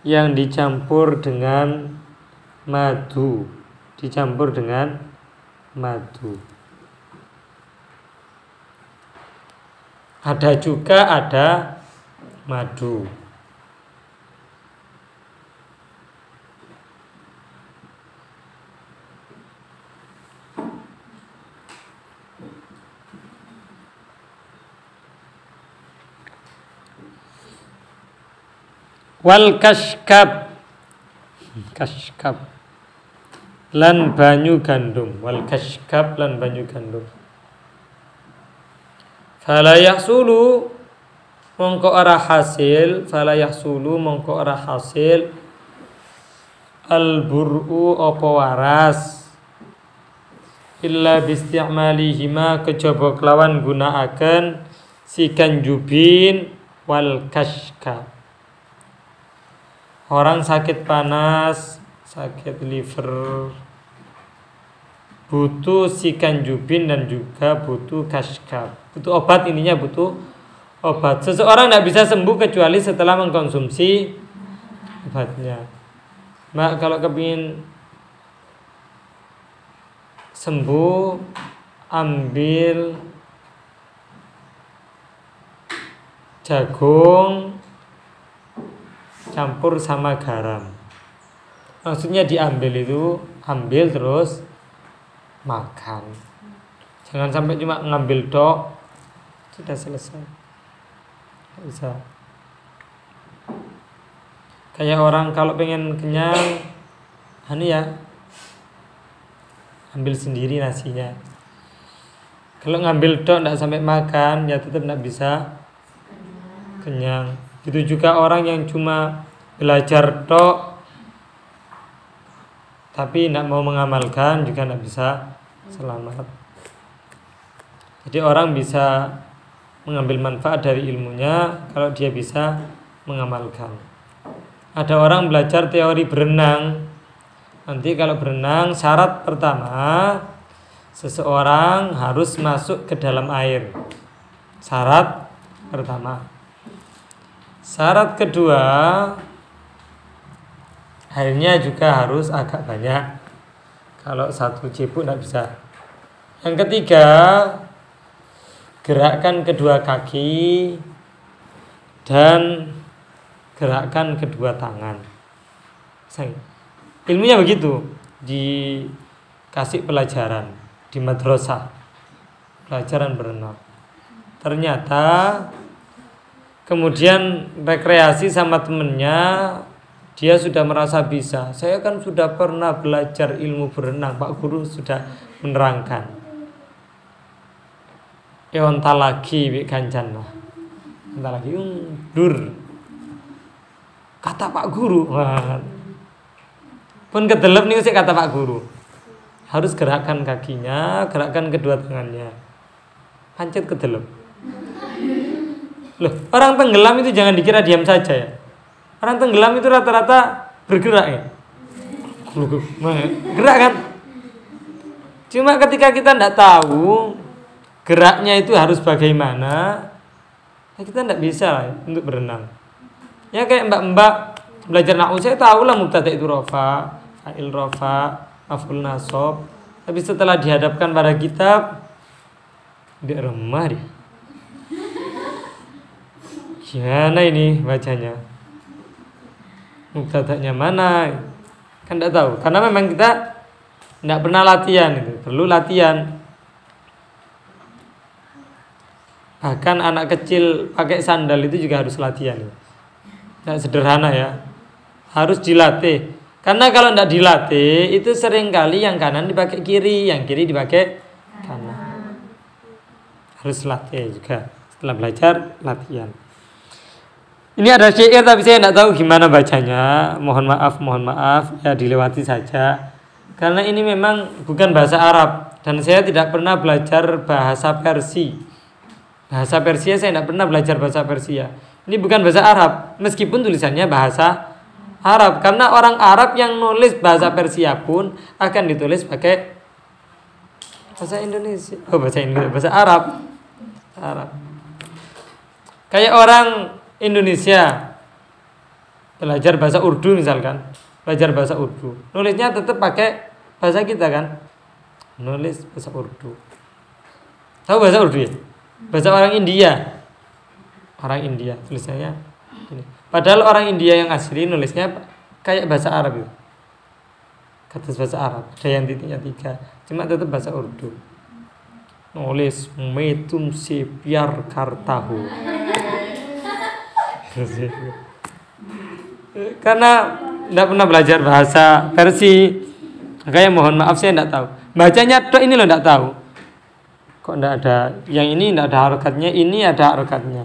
yang dicampur dengan madu. Ada cuka, ada madu. Wal kashkab lan banyu gandum fala yahsulu mongko ora hasil al bur'u apa waras illa bisti'malihima kejaba kelawan gunakaken sikan jubin wal kashkab. Orang sakit panas, sakit liver, butuh sikan jubin dan juga butuh kashkab. Butuh obat, ininya butuh obat. Seseorang tidak bisa sembuh kecuali setelah mengkonsumsi obatnya. Mak kalau kepingin sembuh, ambil jagung campur sama garam. Maksudnya ambil terus makan. Jangan sampai cuma ngambil tok sudah selesai. Nggak bisa. Kayak orang kalau pengen kenyang, ambil sendiri nasinya. Kalau ngambil tok tidak sampai makan, ya tetap tidak bisa kenyang. Itu juga orang yang cuma belajar tok, tapi tidak mau mengamalkan juga tidak bisa selamat. Jadi orang bisa mengambil manfaat dari ilmunya kalau dia bisa mengamalkan. Ada orang belajar teori berenang. Nanti kalau berenang syarat pertama seseorang harus masuk ke dalam air. Syarat pertama. Syarat kedua, airnya juga harus agak banyak. Kalau 1 cipuk tidak bisa. Yang ketiga, gerakkan kedua kaki dan gerakkan kedua tangan. Ilmunya begitu, dikasih pelajaran di madrasah, pelajaran berenang. Ternyata kemudian rekreasi sama temennya, dia sudah merasa bisa. Saya kan sudah pernah belajar ilmu berenang, Pak Guru sudah menerangkan. Onta lagi wik kancan lah. Onta lagi dur. Kata Pak Guru. Wah. Pun kedelep nih sih kata Pak Guru. Harus gerakkan kakinya, gerakkan kedua tangannya. Pancet kedelep. Loh, orang tenggelam itu jangan dikira diam saja ya. Orang tenggelam itu rata-rata bergerak ya. Gerak kan? Cuma ketika kita tidak tahu geraknya itu harus bagaimana, ya kita tidak bisa untuk berenang. Ya kayak mbak-mbak belajar nahwu, saya tahu lah mubtada itu rofa, fa'il rofa, maf'ul nasab. Tapi setelah dihadapkan pada kitab, dia remah dia. Gimana ini bacanya? Mubtadanya mana? Kan tidak tahu. Karena memang kita tidak pernah latihan itu, perlu latihan. Bahkan anak kecil pakai sandal itu juga harus latihan. Tidak sederhana ya. Harus dilatih. Karena kalau tidak dilatih, itu seringkali yang kanan dipakai kiri, yang kiri dipakai kanan. Harus latih juga. Setelah belajar, latihan. Ini ada syair tapi saya tidak tahu gimana bacanya. Mohon maaf, ya dilewati saja. Karena ini memang bukan bahasa Arab. Dan saya tidak pernah belajar bahasa Persia. Bahasa Persia saya tidak pernah belajar bahasa Persia. Ini bukan bahasa Arab, meskipun tulisannya bahasa Arab. Karena orang Arab yang nulis bahasa Persia pun akan ditulis pakai bahasa Indonesia. Oh, bahasa Indonesia, bahasa Arab. Arab. Kayak orang Indonesia belajar bahasa Urdu misalkan, belajar bahasa Urdu, nulisnya tetap pakai bahasa kita kan, nulis bahasa Urdu. Tahu bahasa Urdu ya? Bahasa orang India tulisannya ini. Padahal orang India yang asli nulisnya kayak bahasa Arab itu, kata bahasa Arab, ada yang titiknya 3, cuma tetap bahasa Urdu. Nulis metum sepiar kartahu. Karena tidak pernah belajar bahasa Persia, makanya mohon maaf saya tidak tahu. Bacanya tok ini loh tidak tahu. Kok tidak ada? Yang ini tidak ada harokatnya, ini ada harokatnya.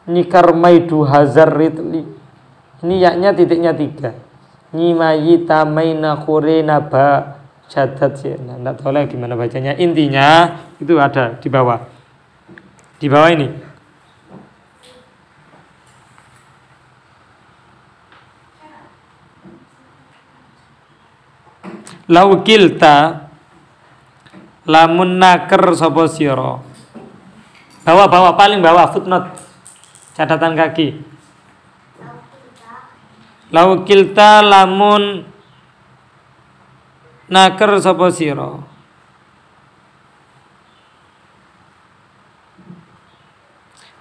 Nikar maidu hazar ritli. Ini yaknya titiknya 3. Nyimayita maina kurena ba jadat sih. Nah, tidak tahu lagi gimana bacanya. Intinya itu ada di bawah. Di bawah ini. Laukilta lamun naker sapa sira. Bawah paling bawah footnote. Catatan kaki. Laukilta lamun naker sapa sira.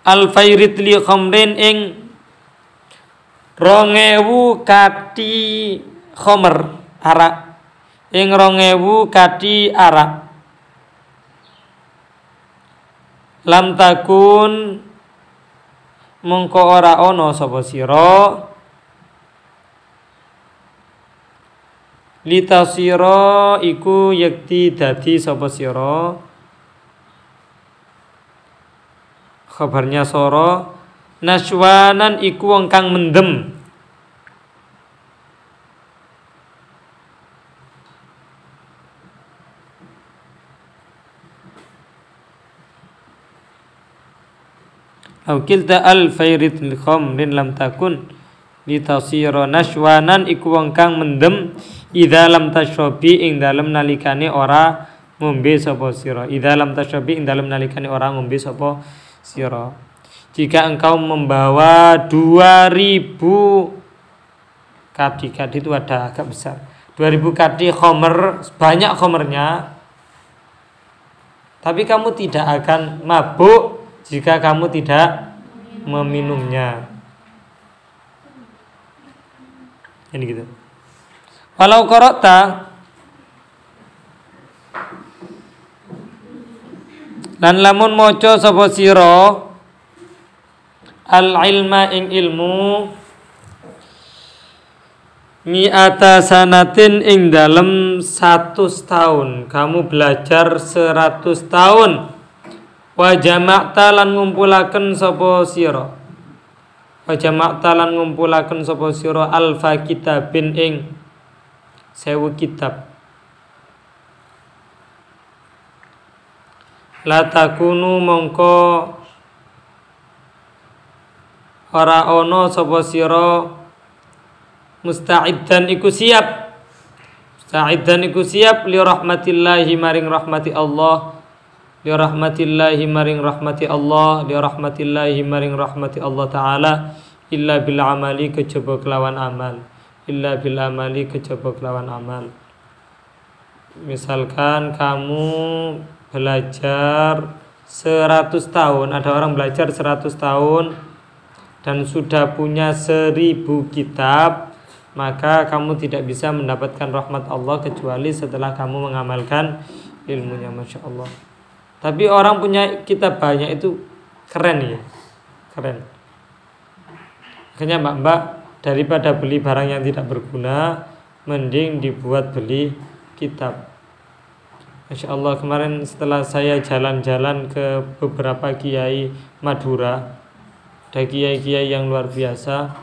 Al-fairit li khamrin ing 2000 kati khamr arak. Ing 2000 kati arak. Lam takun mongko ora ana sapa sira litasira iku yekti dadi sapa sira Khabarnya soro. Naswanan iku wong kang mendem. Aukilta al-fairid khamrin lam takun litasira naswanan iku wong kang mendem idza lam tashrabi ing dalem nalikane ora ngombe sapa sira. Idza lam tashrabi ing dalem nalikane ora ngombe sapa sira. Jika engkau membawa 2000 kadi itu ada agak besar. 2000 kadi khamr, banyak khamrnya. Tapi kamu tidak akan mabuk jika kamu tidak meminumnya. Ini gitu. Walau qara'ta lan lamun maca sapa sira al ilma ing ilmu mi'ata sanatin ing dalem 100 tahun, kamu belajar 100 tahun. Wa jama'ta lan ngumpulaken sapa sira. Wa jama'ta lan ngumpulaken sapa sira alfa kitabin ing 1000 kitab. La takunu mongko ora ana sapa sira musta'iddan iku siap. Musta'iddan iku siap li rahmatillahi maring rahmati Allah. Li rahmatillahi maring rahmati Allah, li rahmatillahi maring rahmati Allah taala illa bil amali kejaba kelawan amal. Illa bil amali kejaba kelawan amal. Misalkan kamu belajar 100 tahun, ada orang belajar 100 tahun dan sudah punya 1000 kitab, maka kamu tidak bisa mendapatkan rahmat Allah kecuali setelah kamu mengamalkan ilmunya. Masya Allah. Tapi orang punya kitab banyak itu keren ya, keren. Makanya mbak-mbak daripada beli barang yang tidak berguna, mending dibuat beli kitab. Masya Allah, kemarin setelah saya jalan-jalan ke beberapa kiai Madura, ada kiai-kiai yang luar biasa.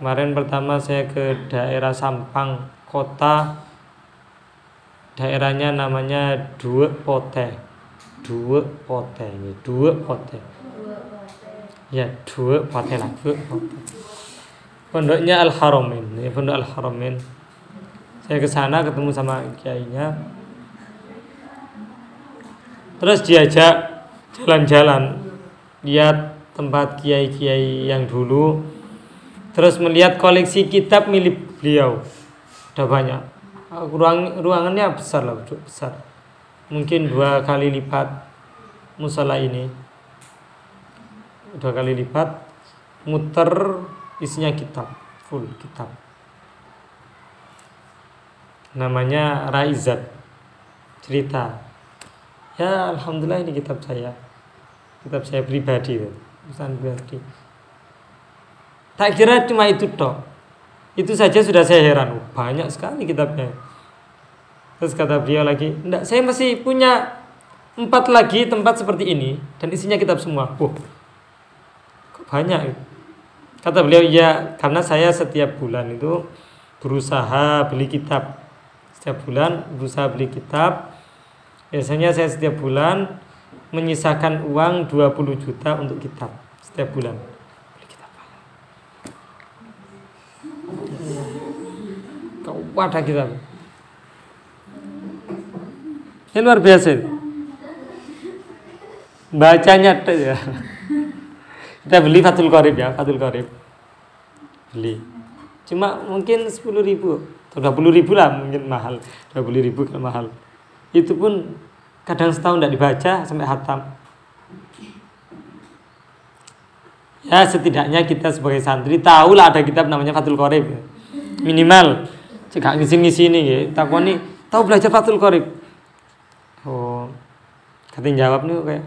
Kemarin pertama saya ke daerah Sampang Kota. Daerahnya namanya Dua Pote. Ya, Dua Pote lah, Dua Pote. Pondoknya Al-Haramain, ya, Pondok Al-Haramain. Saya ke sana ketemu sama kiainya. Terus diajak jalan-jalan, lihat tempat kiai-kiai yang dulu. Terus melihat koleksi kitab milik beliau. Ada banyak. Ruangannya besar lah, besar. Mungkin 2 kali lipat musola ini. 2 kali lipat, muter isinya kitab, full kitab. Namanya Raizat, cerita. Ya alhamdulillah ini kitab saya pribadi, urusan pribadi. Tak kira cuma itu toh. Itu saja sudah saya heran, banyak sekali kitabnya. Terus kata beliau lagi, enggak, saya masih punya 4 lagi tempat seperti ini dan isinya kitab semua. Kok banyak? Kata beliau, ya karena saya setiap bulan itu berusaha beli kitab. Setiap bulan berusaha beli kitab. Biasanya saya setiap bulan menyisakan uang 20 juta untuk kitab setiap bulan. Wadah kitab. Ini luar biasa. Bacanya ya. Kita beli Fathul Qorib ya, Fathul Qorib. Beli. Cuma mungkin 10.000 atau 20.000 lah, mungkin mahal. 20.000 kan mahal. Itu pun kadang setahun tidak dibaca sampai khatam. Ya setidaknya kita sebagai santri tahulah ada kitab namanya Fathul Qorib. Minimal. Cek ngisi-ngisi ini ya, takoni tahu belajar Fathul Qorib. Oh, katanya jawab nih kayak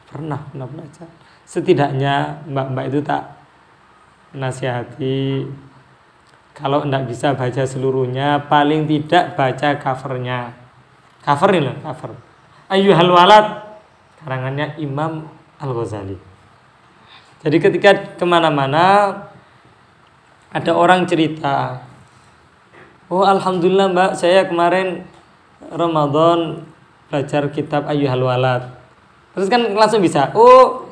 pernah belajar. Setidaknya mbak-mbak itu tak nasihati kalau tidak bisa baca seluruhnya, paling tidak baca covernya. Cover ini loh, cover. Ayyuhal walad, karangannya Imam Al-Ghazali. Jadi ketika kemana-mana ada orang cerita, oh alhamdulillah mbak, saya kemarin Ramadan belajar kitab Ayyuhal Walad. Terus kan langsung bisa, oh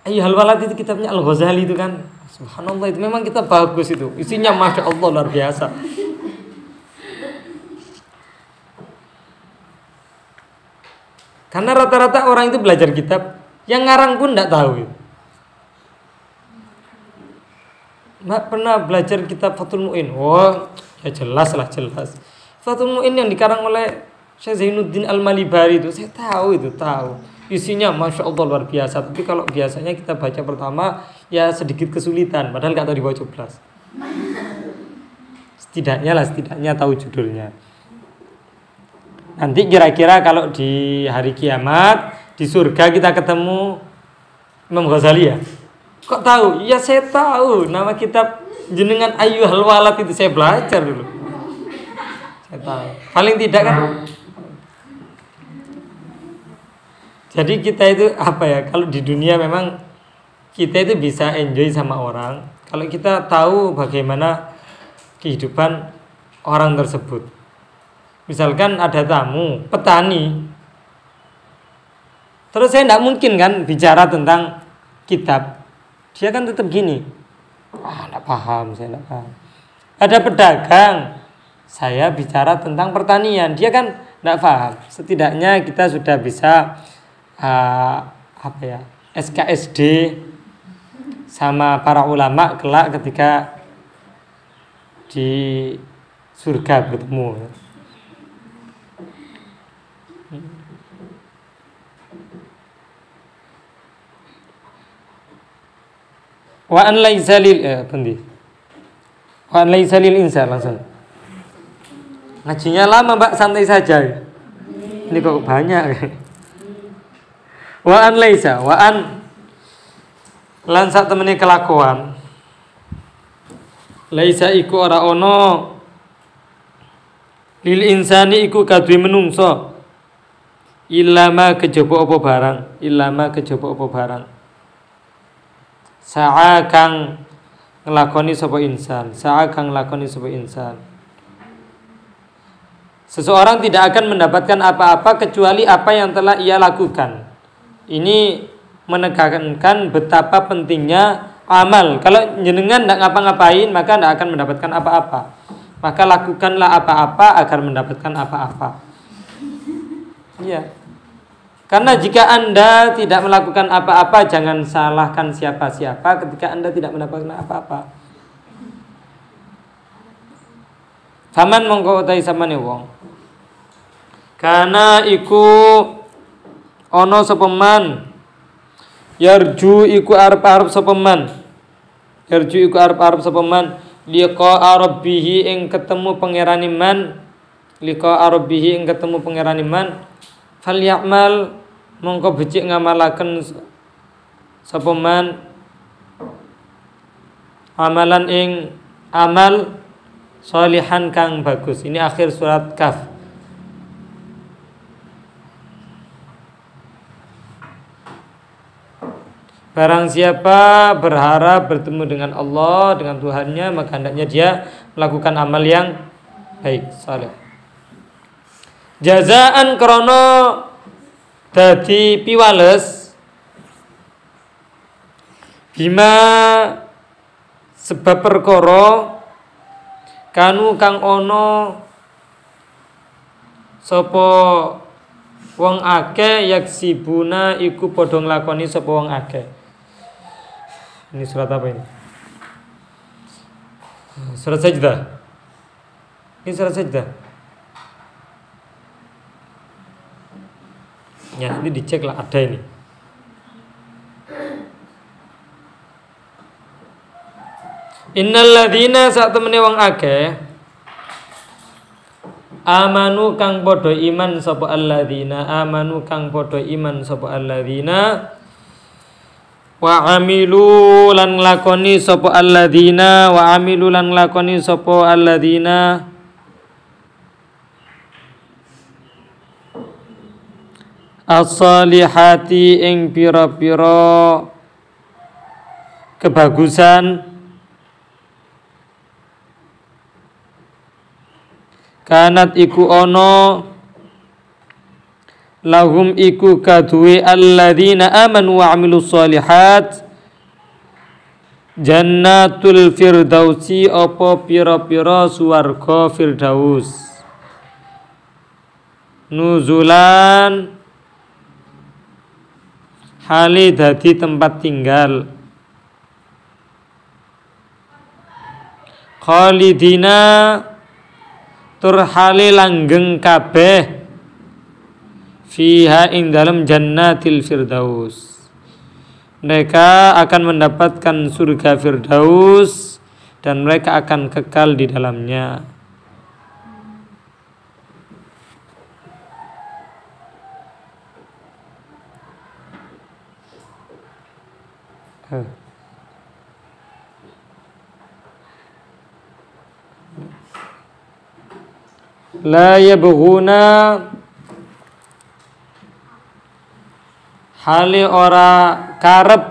Ayyuhal Walad itu kitabnya Al-Ghazali itu kan. Subhanallah, itu memang kitab bagus itu. Isinya Masya Allah luar biasa. Karena rata-rata orang itu belajar kitab, yang ngarang pun tidak tahu. Mbak pernah belajar kitab Fathul Mu'in? Oh, ya jelas lah, jelas. Fathul Mu'in yang dikarang oleh Syekh Zainuddin Al-Malibari itu, saya tahu itu, tahu. Isinya Masya Allah luar biasa. Tapi kalau biasanya kita baca pertama, ya sedikit kesulitan. Padahal nggak tahu dibaca coblos. Setidaknya tahu judulnya. Nanti kira-kira kalau di hari kiamat, di surga kita ketemu Imam Ghazali ya. Kok tahu? Ya saya tahu. Nama kitab jenengan Ayyuhal Walad itu saya belajar dulu. Saya tahu. Paling tidak kan. Jadi kita itu apa ya? Kalau di dunia memang kita itu bisa enjoy sama orang. Kalau kita tahu bagaimana kehidupan orang tersebut. Misalkan ada tamu, petani. Terus saya tidak mungkin kan bicara tentang kitab. Dia kan tetap gini. Tidak paham, saya tidak paham. Ada pedagang, saya bicara tentang pertanian. Dia kan tidak paham. Setidaknya kita sudah bisa SKSD sama para ulama kelak ketika di surga bertemu. Wa an laisa lil Wa an laisa lil insan langsung. Ngajinya lama Mbak, santai saja. Ini kok banyak. Wa an laisa, wa an lan sak temene kelakuan. Laisa iku ora ono lil insani iku kadhe menungso. Ilama kejaba apa barang, ilama kejaba apa barang. Sa'a kang nglakoni sapa insan, sa'a kang nglakoni sapa insan. Seseorang tidak akan mendapatkan apa-apa kecuali apa yang telah ia lakukan. Ini menekankan betapa pentingnya amal. Kalau jenengan tidak ngapa-ngapain, maka tidak akan mendapatkan apa-apa. Maka lakukanlah apa-apa agar mendapatkan apa-apa. Iya. Karena jika Anda tidak melakukan apa-apa, jangan salahkan siapa-siapa ketika Anda tidak mendapatkan apa-apa. Faman mongko utai samane wong. Karena iku ono sapa man yarju iku arep-arep sapa man. Yarju iku arep-arep sapa man liqa rabbih ing ketemu pangerane man. Liqa rabbih ing ketemu pangerane man. Falyamal mongko becik ngamalaken sapa man amalan ing amal sholihan kang bagus. Ini akhir surat Kaf. Barang siapa berharap bertemu dengan Allah, dengan Tuhannya, maka hendaknya dia melakukan amal yang baik, saleh. Jazaan krono dadi piwales bima sebab perkara kanu kang ono sapa wong akeh yaksibuna iku padha nglakoni sapa wong akeh. Ini surat apa ini? Surat Sajdah. Ini surat Sajdah. Ya, ini dicek lah ada ini. Innal ladzina sak temene wong akeh amanu kang padha iman sapa alladzina amanu kang padha iman sapa alladzina wa amilu lan lakoni sapa alladzina wa amilu lan lakoni sapa alladzina as-salihati ing pira-pira kebagusan kanat iku ono lahum iku kaduwe alladzina amanu wa amilus sholihat jannatul firdausi apa pira-pira swarga firdaus nuzulan hale dadi tempat tinggal khalidina tur hale langgeng kabeh fiha ing dalam jannatil firdaus. Mereka akan mendapatkan surga firdaus dan mereka akan kekal di dalamnya. La yabghuna hale ora karep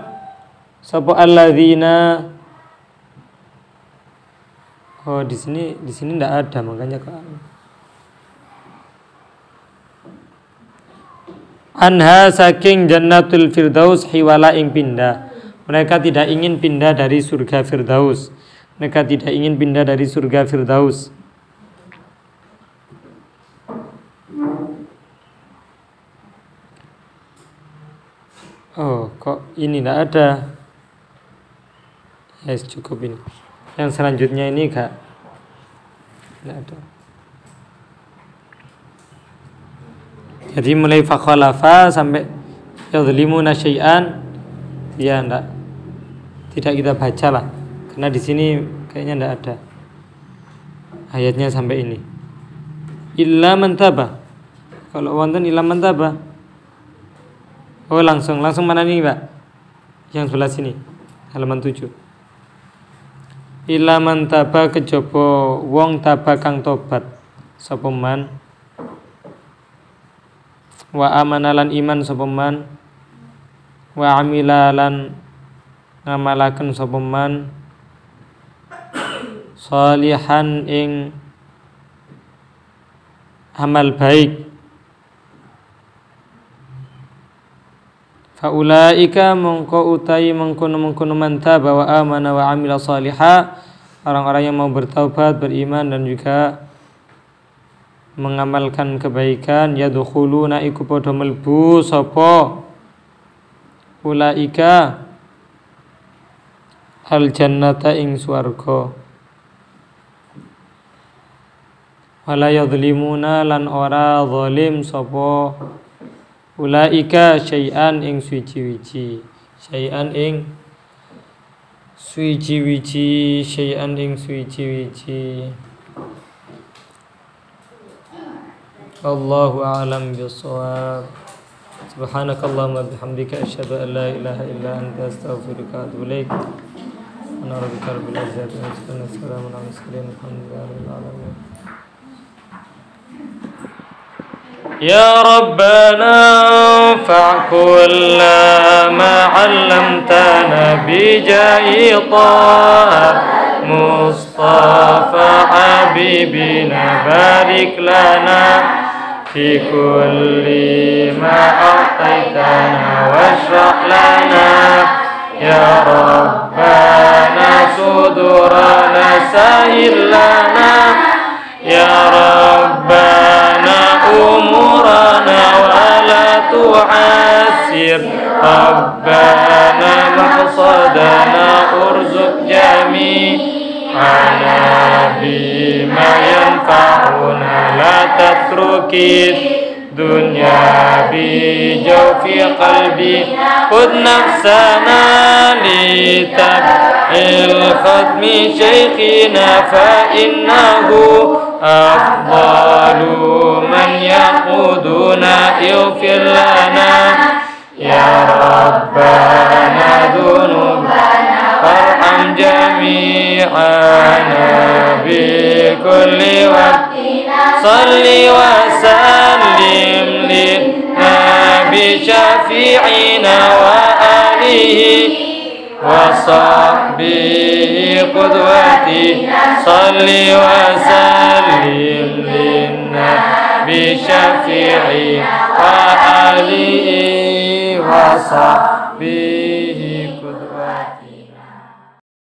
sapa alladzina. Oh di sini enggak ada makanya kok. Anha saking jannatul firdaus hiwala ing pindah. Mereka tidak ingin pindah dari surga firdaus. Mereka tidak ingin pindah dari surga firdaus. Oh, kok ini tidak ada? Yes, cukup ini. Yang selanjutnya ini tidak ada. Jadi mulai fakhalafa sampai yadhlimuna syai'an, ya tidak kita baca lah, karena di sini kayaknya tidak ada ayatnya sampai ini. Illa man taba. Kalau wonten illa man taba. Oh langsung mana nih Pak? Yang sebelah sini halaman 7. Illa man taba kejaba wong taba kang tobat sapa man wa amanalan iman sapa man wa amilalan ngamalaken sapa man salihan ing amal baik faulaika mongko utai mengkono manta bahwa amana wa amila salihah, orang-orang yang mau bertaubat, beriman dan juga mengamalkan kebaikan, yadkhuluna iku padha mlebu sapa ulaika al jannata ing swarga wala yadhlimuna lan ora zalim sapa ulaika syai'an ing suci-wici syai'an ing suci-wici syai'an ing suci-wici. Allahu a'lam bissawab. Subhanakallahumma bihamdika asyhadu an la ilaha illa anta astaghfiruka wa atubu ilaik. Ana rabbika rabbil izzati amma yasifun wa salamun alal mursalin walhamdulillahi rabbil alamin. يا ربنا انفع كل ما علمتنا بجاه طه مصطفى حبيبنا بارك لنا في كل ما أعطيتنا واشرح لنا يا ربنا صدورنا سهل لنا يا ربنا أمورنا ولا تعسر ربنا مقصدنا ارزق جميعنا بما ينفعنا لا تترك الدنيا بجوف قلبي خذ نفسنا لتبع الختم شيخنا فإنه أفضل من يقودنا اغفر لنا يا ربنا ذنوبنا وارحم جميعنا بكل وقت صل وسلم للنبي بشفيعنا وآله وصحبه قدوتي صل وسلم للنبي شفيعي وآله وصحبه